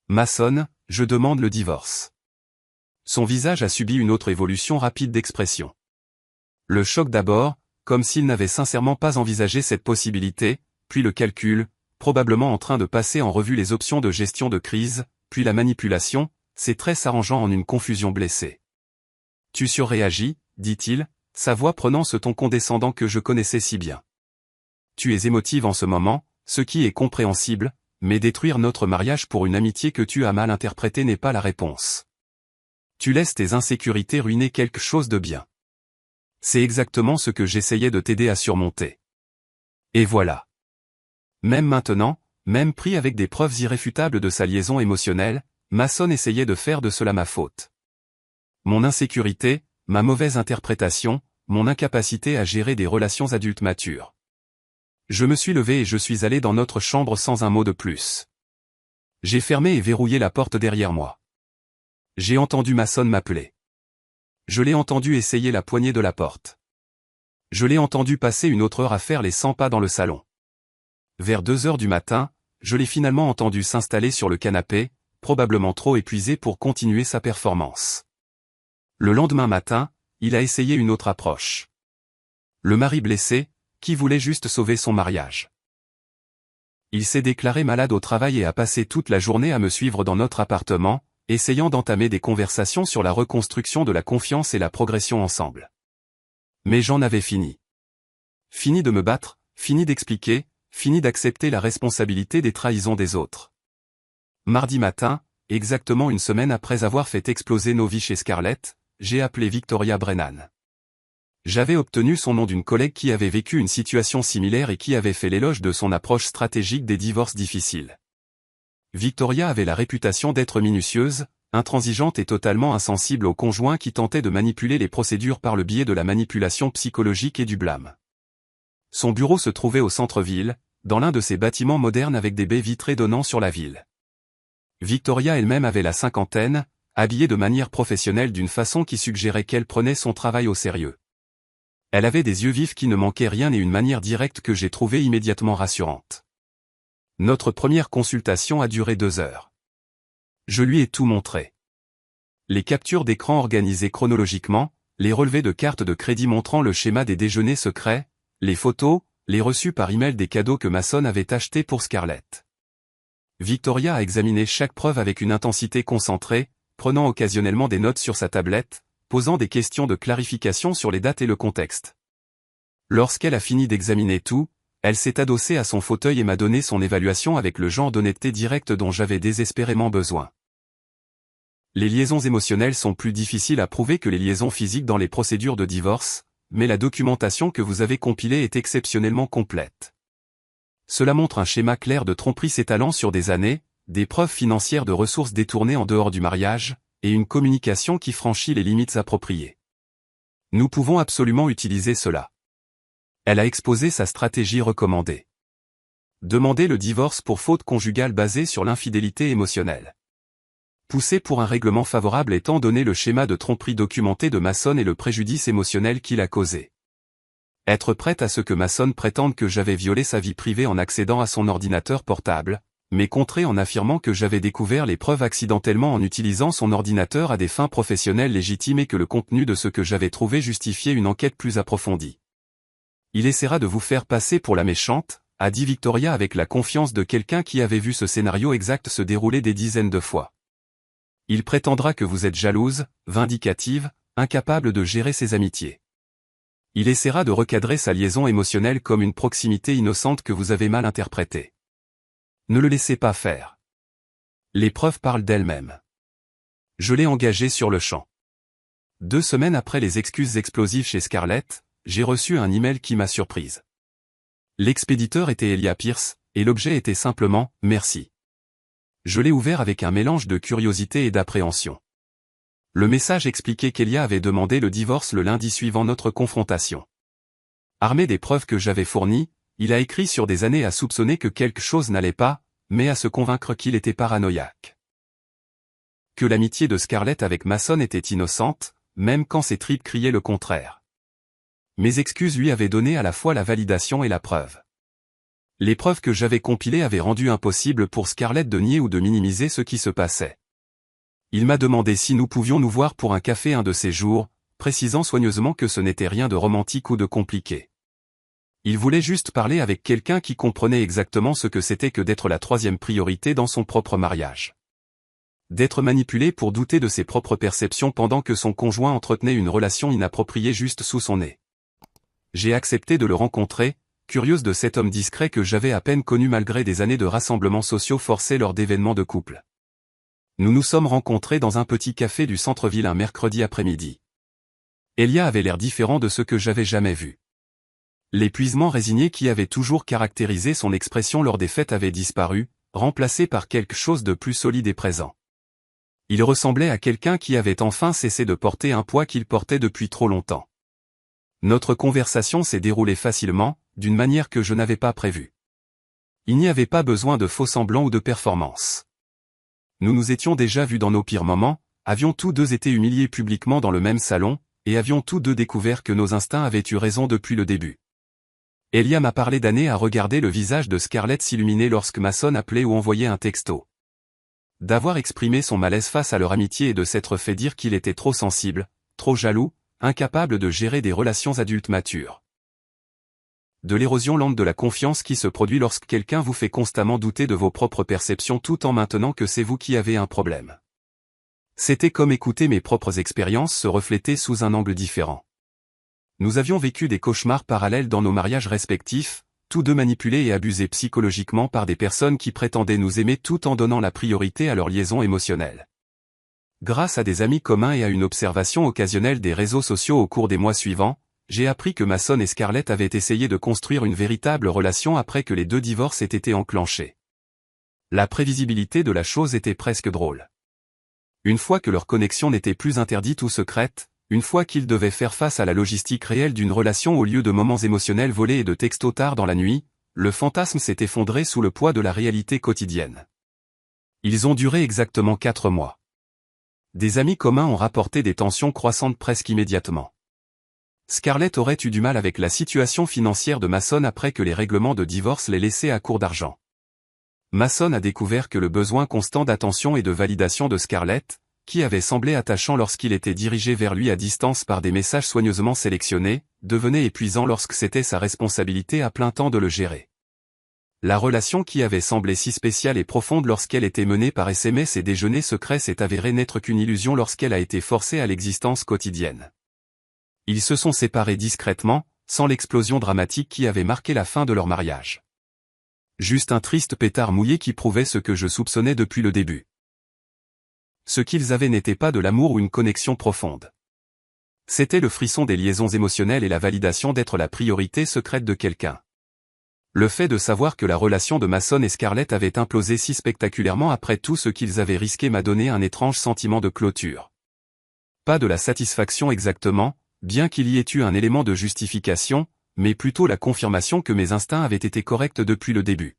Speaker 1: Mason, je demande le divorce. Son visage a subi une autre évolution rapide d'expression. Le choc d'abord, comme s'il n'avait sincèrement pas envisagé cette possibilité, puis le calcul, probablement en train de passer en revue les options de gestion de crise, puis la manipulation, ses traits s'arrangeant en une confusion blessée. Tu surréagis, dit-il, sa voix prenant ce ton condescendant que je connaissais si bien. Tu es émotive en ce moment, ce qui est compréhensible, mais détruire notre mariage pour une amitié que tu as mal interprétée n'est pas la réponse. Tu laisses tes insécurités ruiner quelque chose de bien. C'est exactement ce que j'essayais de t'aider à surmonter. Et voilà. Même maintenant, même pris avec des preuves irréfutables de sa liaison émotionnelle, Mason essayait de faire de cela ma faute. Mon insécurité, ma mauvaise interprétation, mon incapacité à gérer des relations adultes matures. Je me suis levé et je suis allé dans notre chambre sans un mot de plus. J'ai fermé et verrouillé la porte derrière moi. J'ai entendu Mason m'appeler. Je l'ai entendu essayer la poignée de la porte. Je l'ai entendu passer une autre heure à faire les 100 pas dans le salon. Vers 2 heures du matin, je l'ai finalement entendu s'installer sur le canapé, probablement trop épuisé pour continuer sa performance. Le lendemain matin, il a essayé une autre approche. Le mari blessé, qui voulait juste sauver son mariage. Il s'est déclaré malade au travail et a passé toute la journée à me suivre dans notre appartement, essayant d'entamer des conversations sur la reconstruction de la confiance et la progression ensemble. Mais j'en avais fini. Fini de me battre, fini d'expliquer, fini d'accepter la responsabilité des trahisons des autres. Mardi matin, exactement une semaine après avoir fait exploser nos vies chez Scarlett, j'ai appelé Victoria Brennan. J'avais obtenu son nom d'une collègue qui avait vécu une situation similaire et qui avait fait l'éloge de son approche stratégique des divorces difficiles. Victoria avait la réputation d'être minutieuse, intransigeante et totalement insensible aux conjoints qui tentaient de manipuler les procédures par le biais de la manipulation psychologique et du blâme. Son bureau se trouvait au centre-ville, dans l'un de ces bâtiments modernes avec des baies vitrées donnant sur la ville. Victoria elle-même avait la cinquantaine, habillée de manière professionnelle d'une façon qui suggérait qu'elle prenait son travail au sérieux. Elle avait des yeux vifs qui ne manquaient rien et une manière directe que j'ai trouvée immédiatement rassurante. Notre première consultation a duré 2 heures. Je lui ai tout montré. Les captures d'écran organisées chronologiquement, les relevés de cartes de crédit montrant le schéma des déjeuners secrets, les photos, les reçus par email des cadeaux que Mason avait achetés pour Scarlett. Victoria a examiné chaque preuve avec une intensité concentrée, prenant occasionnellement des notes sur sa tablette, posant des questions de clarification sur les dates et le contexte. Lorsqu'elle a fini d'examiner tout, elle s'est adossée à son fauteuil et m'a donné son évaluation avec le genre d'honnêteté directe dont j'avais désespérément besoin. Les liaisons émotionnelles sont plus difficiles à prouver que les liaisons physiques dans les procédures de divorce, mais la documentation que vous avez compilée est exceptionnellement complète. Cela montre un schéma clair de tromperie s'étalant sur des années, des preuves financières de ressources détournées en dehors du mariage, et une communication qui franchit les limites appropriées. Nous pouvons absolument utiliser cela. Elle a exposé sa stratégie recommandée. Demander le divorce pour faute conjugale basée sur l'infidélité émotionnelle. Pousser pour un règlement favorable étant donné le schéma de tromperie documenté de Mason et le préjudice émotionnel qu'il a causé. Être prête à ce que Mason prétende que j'avais violé sa vie privée en accédant à son ordinateur portable, mais contrer en affirmant que j'avais découvert les preuves accidentellement en utilisant son ordinateur à des fins professionnelles légitimes et que le contenu de ce que j'avais trouvé justifiait une enquête plus approfondie. Il essaiera de vous faire passer pour la méchante, a dit Victoria avec la confiance de quelqu'un qui avait vu ce scénario exact se dérouler des dizaines de fois. Il prétendra que vous êtes jalouse, vindicative, incapable de gérer ses amitiés. Il essaiera de recadrer sa liaison émotionnelle comme une proximité innocente que vous avez mal interprétée. Ne le laissez pas faire. Les preuves parlent d'elles-mêmes. Je l'ai engagé sur le champ. 2 semaines après les excuses explosives chez Scarlett, j'ai reçu un email qui m'a surprise. L'expéditeur était Elia Pierce, et l'objet était simplement « Merci ». Je l'ai ouvert avec un mélange de curiosité et d'appréhension. Le message expliquait qu'Elia avait demandé le divorce le lundi suivant notre confrontation. Armé des preuves que j'avais fournies, il a écrit sur des années à soupçonner que quelque chose n'allait pas, mais à se convaincre qu'il était paranoïaque. Que l'amitié de Scarlett avec Mason était innocente, même quand ses tripes criaient le contraire. Mes excuses lui avaient donné à la fois la validation et la preuve. Les preuves que j'avais compilées avaient rendu impossible pour Scarlett de nier ou de minimiser ce qui se passait. Il m'a demandé si nous pouvions nous voir pour un café un de ces jours, précisant soigneusement que ce n'était rien de romantique ou de compliqué. Il voulait juste parler avec quelqu'un qui comprenait exactement ce que c'était que d'être la 3e priorité dans son propre mariage. D'être manipulé pour douter de ses propres perceptions pendant que son conjoint entretenait une relation inappropriée juste sous son nez. J'ai accepté de le rencontrer, curieuse de cet homme discret que j'avais à peine connu malgré des années de rassemblements sociaux forcés lors d'événements de couple. Nous nous sommes rencontrés dans un petit café du centre-ville un mercredi après-midi. Elia avait l'air différent de ce que j'avais jamais vu. L'épuisement résigné qui avait toujours caractérisé son expression lors des fêtes avait disparu, remplacé par quelque chose de plus solide et présent. Il ressemblait à quelqu'un qui avait enfin cessé de porter un poids qu'il portait depuis trop longtemps. Notre conversation s'est déroulée facilement, d'une manière que je n'avais pas prévue. Il n'y avait pas besoin de faux-semblants ou de performances. Nous nous étions déjà vus dans nos pires moments, avions tous deux été humiliés publiquement dans le même salon, et avions tous deux découvert que nos instincts avaient eu raison depuis le début. Elia m'a parlé d'années à regarder le visage de Scarlett s'illuminer lorsque Mason appelait ou envoyait un texto. D'avoir exprimé son malaise face à leur amitié et de s'être fait dire qu'il était trop sensible, trop jaloux, incapable de gérer des relations adultes matures. De l'érosion lente de la confiance qui se produit lorsque quelqu'un vous fait constamment douter de vos propres perceptions tout en maintenant que c'est vous qui avez un problème. C'était comme écouter mes propres expériences se refléter sous un angle différent. Nous avions vécu des cauchemars parallèles dans nos mariages respectifs, tous deux manipulés et abusés psychologiquement par des personnes qui prétendaient nous aimer tout en donnant la priorité à leur liaison émotionnelle. Grâce à des amis communs et à une observation occasionnelle des réseaux sociaux au cours des mois suivants, j'ai appris que Mason et Scarlett avaient essayé de construire une véritable relation après que les 2 divorces aient été enclenchés. La prévisibilité de la chose était presque drôle. Une fois que leur connexion n'était plus interdite ou secrète, une fois qu'ils devaient faire face à la logistique réelle d'une relation au lieu de moments émotionnels volés et de textos tard dans la nuit, le fantasme s'est effondré sous le poids de la réalité quotidienne. Ils ont duré exactement 4 mois. Des amis communs ont rapporté des tensions croissantes presque immédiatement. Scarlett aurait eu du mal avec la situation financière de Mason après que les règlements de divorce l'aient laissé à court d'argent. Mason a découvert que le besoin constant d'attention et de validation de Scarlett, qui avait semblé attachant lorsqu'il était dirigé vers lui à distance par des messages soigneusement sélectionnés, devenait épuisant lorsque c'était sa responsabilité à plein temps de le gérer. La relation qui avait semblé si spéciale et profonde lorsqu'elle était menée par SMS et déjeuners secrets s'est avérée n'être qu'une illusion lorsqu'elle a été forcée à l'existence quotidienne. Ils se sont séparés discrètement, sans l'explosion dramatique qui avait marqué la fin de leur mariage. Juste un triste pétard mouillé qui prouvait ce que je soupçonnais depuis le début. Ce qu'ils avaient n'était pas de l'amour ou une connexion profonde. C'était le frisson des liaisons émotionnelles et la validation d'être la priorité secrète de quelqu'un. Le fait de savoir que la relation de Mason et Scarlett avait implosé si spectaculairement après tout ce qu'ils avaient risqué m'a donné un étrange sentiment de clôture. Pas de la satisfaction exactement, bien qu'il y ait eu un élément de justification, mais plutôt la confirmation que mes instincts avaient été corrects depuis le début.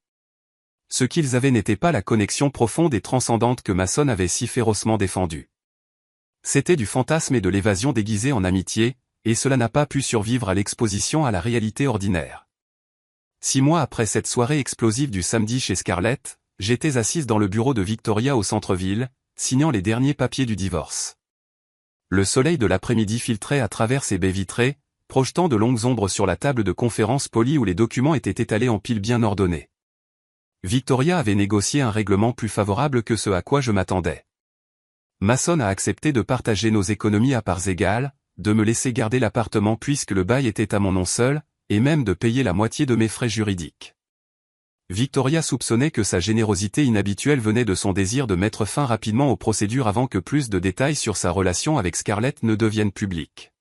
Speaker 1: Ce qu'ils avaient n'était pas la connexion profonde et transcendante que Mason avait si férocement défendue. C'était du fantasme et de l'évasion déguisée en amitié, et cela n'a pas pu survivre à l'exposition à la réalité ordinaire. 6 mois après cette soirée explosive du samedi chez Scarlett, j'étais assise dans le bureau de Victoria au centre-ville, signant les derniers papiers du divorce. Le soleil de l'après-midi filtrait à travers ses baies vitrées, projetant de longues ombres sur la table de conférence polie où les documents étaient étalés en piles bien ordonnées. Victoria avait négocié un règlement plus favorable que ce à quoi je m'attendais. Mason a accepté de partager nos économies à parts égales, de me laisser garder l'appartement puisque le bail était à mon nom seul, et même de payer la moitié de mes frais juridiques. Victoria soupçonnait que sa générosité inhabituelle venait de son désir de mettre fin rapidement aux procédures avant que plus de détails sur sa relation avec Scarlett ne deviennent publics.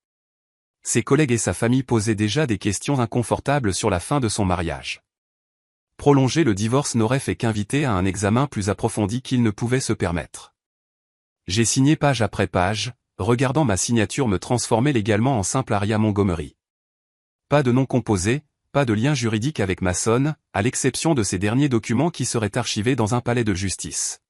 Speaker 1: Ses collègues et sa famille posaient déjà des questions inconfortables sur la fin de son mariage. Prolonger le divorce n'aurait fait qu'inviter à un examen plus approfondi qu'il ne pouvait se permettre. J'ai signé page après page, regardant ma signature me transformer légalement en simple Aria Montgomery. Pas de nom composé, pas de lien juridique avec Mason, à l'exception de ces derniers documents qui seraient archivés dans un palais de justice.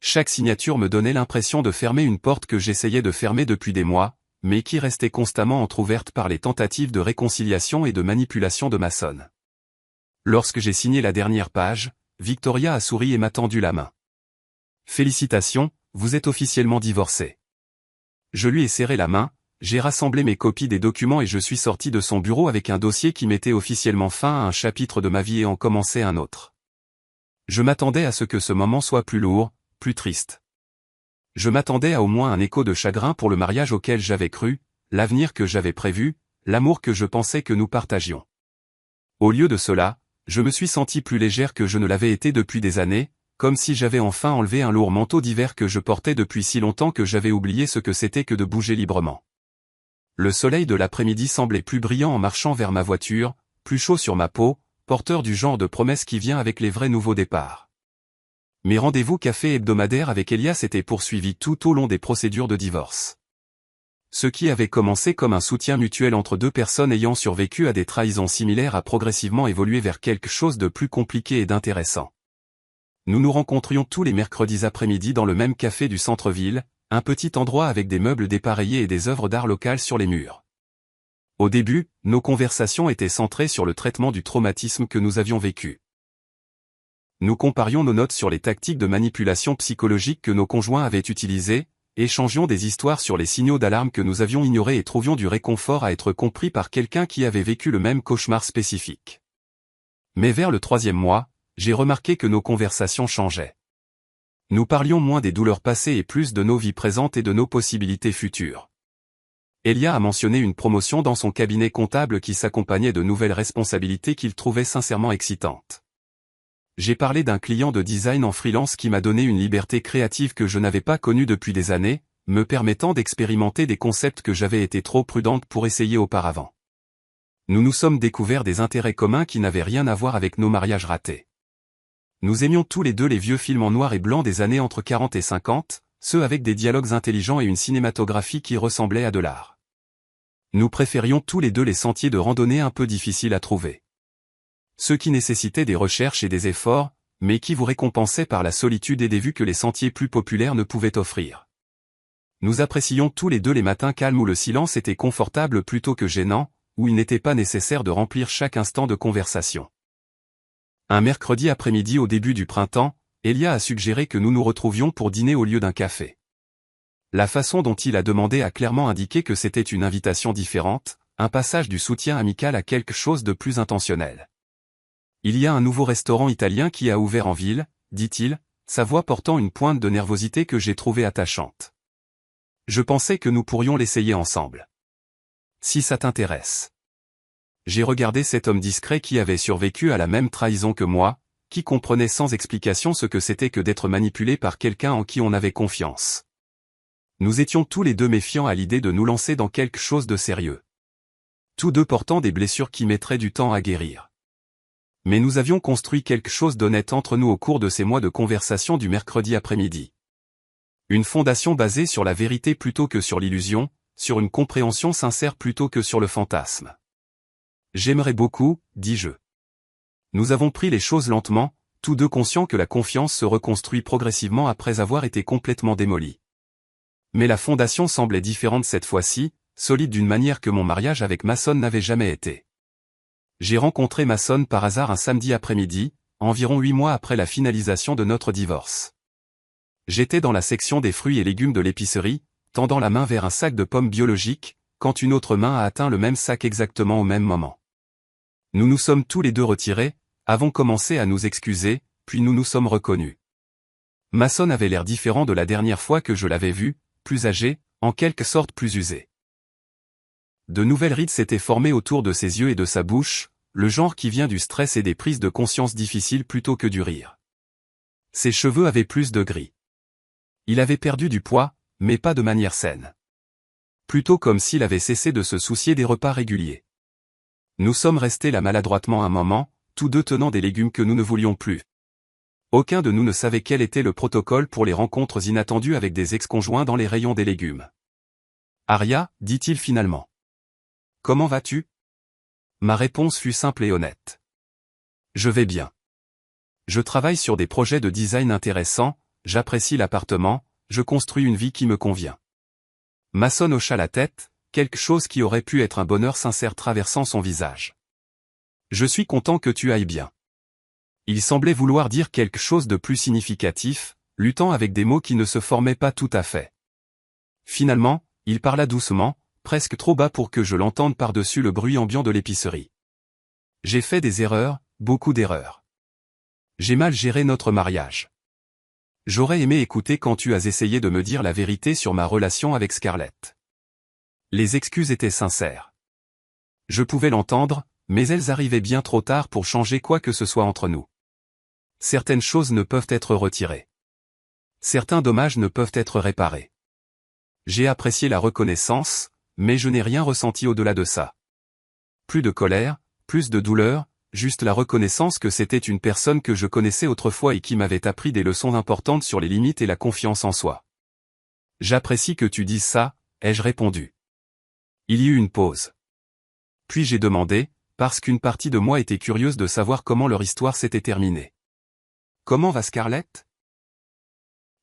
Speaker 1: Chaque signature me donnait l'impression de fermer une porte que j'essayais de fermer depuis des mois, mais qui restait constamment entr'ouverte par les tentatives de réconciliation et de manipulation de Mason. Lorsque j'ai signé la dernière page, Victoria a souri et m'a tendu la main. « Félicitations, vous êtes officiellement divorcés. » Je lui ai serré la main. J'ai rassemblé mes copies des documents et je suis sorti de son bureau avec un dossier qui mettait officiellement fin à un chapitre de ma vie et en commençait un autre. Je m'attendais à ce que ce moment soit plus lourd, plus triste. Je m'attendais à au moins un écho de chagrin pour le mariage auquel j'avais cru, l'avenir que j'avais prévu, l'amour que je pensais que nous partagions. Au lieu de cela, je me suis senti plus légère que je ne l'avais été depuis des années, comme si j'avais enfin enlevé un lourd manteau d'hiver que je portais depuis si longtemps que j'avais oublié ce que c'était que de bouger librement. Le soleil de l'après-midi semblait plus brillant en marchant vers ma voiture, plus chaud sur ma peau, porteur du genre de promesse qui vient avec les vrais nouveaux départs. Mes rendez-vous café hebdomadaires avec Elias étaient poursuivis tout au long des procédures de divorce. Ce qui avait commencé comme un soutien mutuel entre deux personnes ayant survécu à des trahisons similaires a progressivement évolué vers quelque chose de plus compliqué et d'intéressant. Nous nous rencontrions tous les mercredis après-midi dans le même café du centre-ville, un petit endroit avec des meubles dépareillés et des œuvres d'art locales sur les murs. Au début, nos conversations étaient centrées sur le traitement du traumatisme que nous avions vécu. Nous comparions nos notes sur les tactiques de manipulation psychologique que nos conjoints avaient utilisées, échangions des histoires sur les signaux d'alarme que nous avions ignorés et trouvions du réconfort à être compris par quelqu'un qui avait vécu le même cauchemar spécifique. Mais vers le 3e mois, j'ai remarqué que nos conversations changeaient. Nous parlions moins des douleurs passées et plus de nos vies présentes et de nos possibilités futures. Elia a mentionné une promotion dans son cabinet comptable qui s'accompagnait de nouvelles responsabilités qu'il trouvait sincèrement excitantes. J'ai parlé d'un client de design en freelance qui m'a donné une liberté créative que je n'avais pas connue depuis des années, me permettant d'expérimenter des concepts que j'avais été trop prudente pour essayer auparavant. Nous nous sommes découverts des intérêts communs qui n'avaient rien à voir avec nos mariages ratés. Nous aimions tous les deux les vieux films en noir et blanc des années entre 40 et 50, ceux avec des dialogues intelligents et une cinématographie qui ressemblait à de l'art. Nous préférions tous les deux les sentiers de randonnée un peu difficiles à trouver. Ceux qui nécessitaient des recherches et des efforts, mais qui vous récompensaient par la solitude et des vues que les sentiers plus populaires ne pouvaient offrir. Nous apprécions tous les deux les matins calmes où le silence était confortable plutôt que gênant, où il n'était pas nécessaire de remplir chaque instant de conversation. Un mercredi après-midi au début du printemps, Elia a suggéré que nous nous retrouvions pour dîner au lieu d'un café. La façon dont il a demandé a clairement indiqué que c'était une invitation différente, un passage du soutien amical à quelque chose de plus intentionnel. Il y a un nouveau restaurant italien qui a ouvert en ville, dit-il, sa voix portant une pointe de nervosité que j'ai trouvée attachante. Je pensais que nous pourrions l'essayer ensemble. Si ça t'intéresse. J'ai regardé cet homme discret qui avait survécu à la même trahison que moi, qui comprenait sans explication ce que c'était que d'être manipulé par quelqu'un en qui on avait confiance. Nous étions tous les deux méfiants à l'idée de nous lancer dans quelque chose de sérieux. Tous deux portant des blessures qui mettraient du temps à guérir. Mais nous avions construit quelque chose d'honnête entre nous au cours de ces mois de conversation du mercredi après-midi. Une fondation basée sur la vérité plutôt que sur l'illusion, sur une compréhension sincère plutôt que sur le fantasme. J'aimerais beaucoup, dis-je. Nous avons pris les choses lentement, tous deux conscients que la confiance se reconstruit progressivement après avoir été complètement démolie. Mais la fondation semblait différente cette fois-ci, solide d'une manière que mon mariage avec Mason n'avait jamais été. J'ai rencontré Mason par hasard un samedi après-midi, environ 8 mois après la finalisation de notre divorce. J'étais dans la section des fruits et légumes de l'épicerie, tendant la main vers un sac de pommes biologiques, quand une autre main a atteint le même sac exactement au même moment. Nous nous sommes tous les deux retirés, avons commencé à nous excuser, puis nous nous sommes reconnus. Mason avait l'air différent de la dernière fois que je l'avais vu, plus âgé, en quelque sorte plus usé. De nouvelles rides s'étaient formées autour de ses yeux et de sa bouche, le genre qui vient du stress et des prises de conscience difficiles plutôt que du rire. Ses cheveux avaient plus de gris. Il avait perdu du poids, mais pas de manière saine. Plutôt comme s'il avait cessé de se soucier des repas réguliers. Nous sommes restés là maladroitement un moment, tous deux tenant des légumes que nous ne voulions plus. Aucun de nous ne savait quel était le protocole pour les rencontres inattendues avec des ex-conjoints dans les rayons des légumes. « Aria, dit-il finalement. Comment vas-tu ? » Ma réponse fut simple et honnête. « Je vais bien. Je travaille sur des projets de design intéressants, j'apprécie l'appartement, je construis une vie qui me convient. » Mason hocha la tête, quelque chose qui aurait pu être un bonheur sincère traversant son visage. « Je suis content que tu ailles bien. » Il semblait vouloir dire quelque chose de plus significatif, luttant avec des mots qui ne se formaient pas tout à fait. Finalement, il parla doucement, presque trop bas pour que je l'entende par-dessus le bruit ambiant de l'épicerie. « J'ai fait des erreurs, beaucoup d'erreurs. J'ai mal géré notre mariage. J'aurais aimé écouter quand tu as essayé de me dire la vérité sur ma relation avec Scarlett. Les excuses étaient sincères. Je pouvais l'entendre, mais elles arrivaient bien trop tard pour changer quoi que ce soit entre nous. Certaines choses ne peuvent être retirées. Certains dommages ne peuvent être réparés. J'ai apprécié la reconnaissance, mais je n'ai rien ressenti au-delà de ça. Plus de colère, plus de douleur, juste la reconnaissance que c'était une personne que je connaissais autrefois et qui m'avait appris des leçons importantes sur les limites et la confiance en soi. « J'apprécie que tu dises ça, ai-je répondu. Il y eut une pause. Puis j'ai demandé, parce qu'une partie de moi était curieuse de savoir comment leur histoire s'était terminée. « Comment va Scarlett ?»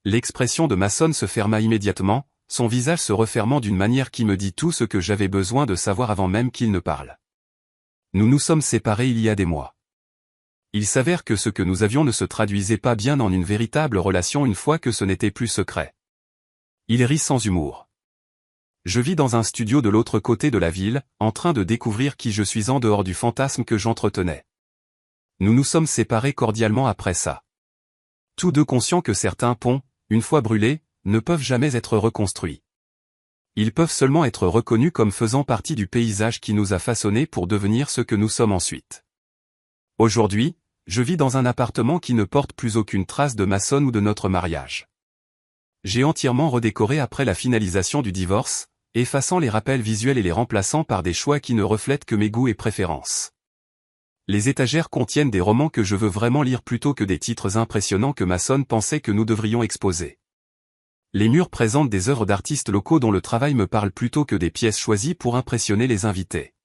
Speaker 1: L'expression de Mason se ferma immédiatement, son visage se refermant d'une manière qui me dit tout ce que j'avais besoin de savoir avant même qu'il ne parle. Nous nous sommes séparés il y a des mois. Il s'avère que ce que nous avions ne se traduisait pas bien en une véritable relation une fois que ce n'était plus secret. Il rit sans humour. Je vis dans un studio de l'autre côté de la ville, en train de découvrir qui je suis en dehors du fantasme que j'entretenais. Nous nous sommes séparés cordialement après ça. Tous deux conscients que certains ponts, une fois brûlés, ne peuvent jamais être reconstruits. Ils peuvent seulement être reconnus comme faisant partie du paysage qui nous a façonnés pour devenir ce que nous sommes ensuite. Aujourd'hui, je vis dans un appartement qui ne porte plus aucune trace de Mason ou de notre mariage. J'ai entièrement redécoré après la finalisation du divorce, effaçant les rappels visuels et les remplaçant par des choix qui ne reflètent que mes goûts et préférences. Les étagères contiennent des romans que je veux vraiment lire plutôt que des titres impressionnants que Mason pensait que nous devrions exposer. Les murs présentent des œuvres d'artistes locaux dont le travail me parle plutôt que des pièces choisies pour impressionner les invités.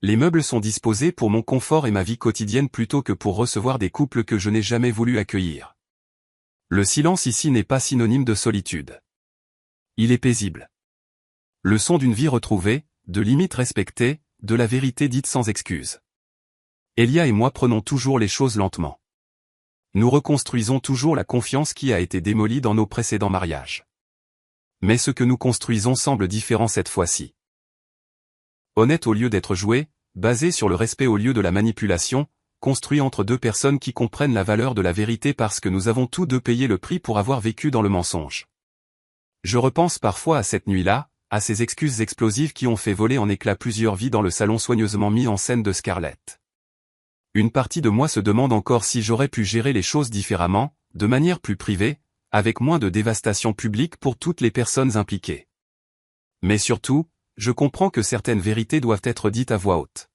Speaker 1: Les meubles sont disposés pour mon confort et ma vie quotidienne plutôt que pour recevoir des couples que je n'ai jamais voulu accueillir. Le silence ici n'est pas synonyme de solitude. Il est paisible. Le son d'une vie retrouvée, de limites respectées, de la vérité dite sans excuse. Elia et moi prenons toujours les choses lentement. Nous reconstruisons toujours la confiance qui a été démolie dans nos précédents mariages. Mais ce que nous construisons semble différent cette fois-ci. Honnête au lieu d'être joué, basé sur le respect au lieu de la manipulation, construit entre deux personnes qui comprennent la valeur de la vérité parce que nous avons tous deux payé le prix pour avoir vécu dans le mensonge. Je repense parfois à cette nuit-là, à ces excuses explosives qui ont fait voler en éclats plusieurs vies dans le salon soigneusement mis en scène de Scarlett. Une partie de moi se demande encore si j'aurais pu gérer les choses différemment, de manière plus privée, avec moins de dévastation publique pour toutes les personnes impliquées. Mais surtout, je comprends que certaines vérités doivent être dites à voix haute.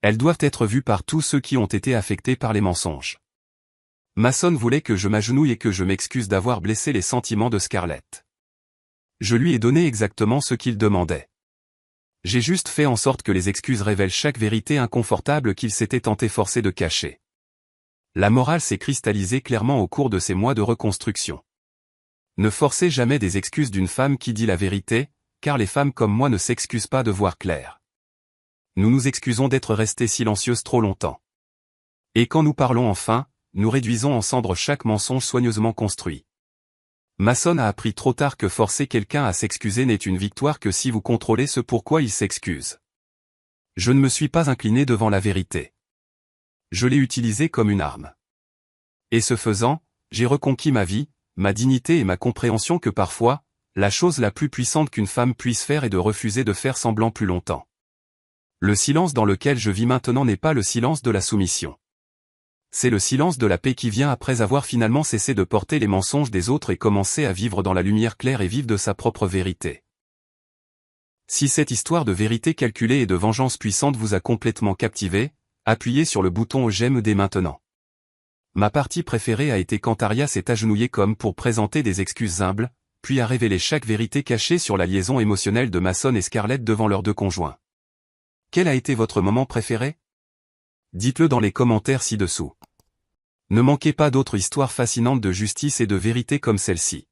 Speaker 1: Elles doivent être vues par tous ceux qui ont été affectés par les mensonges. Mason voulait que je m'agenouille et que je m'excuse d'avoir blessé les sentiments de Scarlett. Je lui ai donné exactement ce qu'il demandait. J'ai juste fait en sorte que les excuses révèlent chaque vérité inconfortable qu'il s'était tant efforcé de cacher. La morale s'est cristallisée clairement au cours de ces mois de reconstruction. Ne forcez jamais des excuses d'une femme qui dit la vérité, car les femmes comme moi ne s'excusent pas de voir clair. Nous nous excusons d'être restées silencieuses trop longtemps. Et quand nous parlons enfin, nous réduisons en cendres chaque mensonge soigneusement construit. Mason a appris trop tard que forcer quelqu'un à s'excuser n'est une victoire que si vous contrôlez ce pourquoi il s'excuse. Je ne me suis pas incliné devant la vérité. Je l'ai utilisée comme une arme. Et ce faisant, j'ai reconquis ma vie, ma dignité et ma compréhension que parfois, la chose la plus puissante qu'une femme puisse faire est de refuser de faire semblant plus longtemps. Le silence dans lequel je vis maintenant n'est pas le silence de la soumission. C'est le silence de la paix qui vient après avoir finalement cessé de porter les mensonges des autres et commencé à vivre dans la lumière claire et vive de sa propre vérité. Si cette histoire de vérité calculée et de vengeance puissante vous a complètement captivé, appuyez sur le bouton j'aime dès maintenant. Ma partie préférée a été quand Arya s'est agenouillée comme pour présenter des excuses humbles, puis a révélé chaque vérité cachée sur la liaison émotionnelle de Mason et Scarlett devant leurs deux conjoints. Quel a été votre moment préféré? Dites-le dans les commentaires ci-dessous. Ne manquez pas d'autres histoires fascinantes de justice et de vérité comme celle-ci.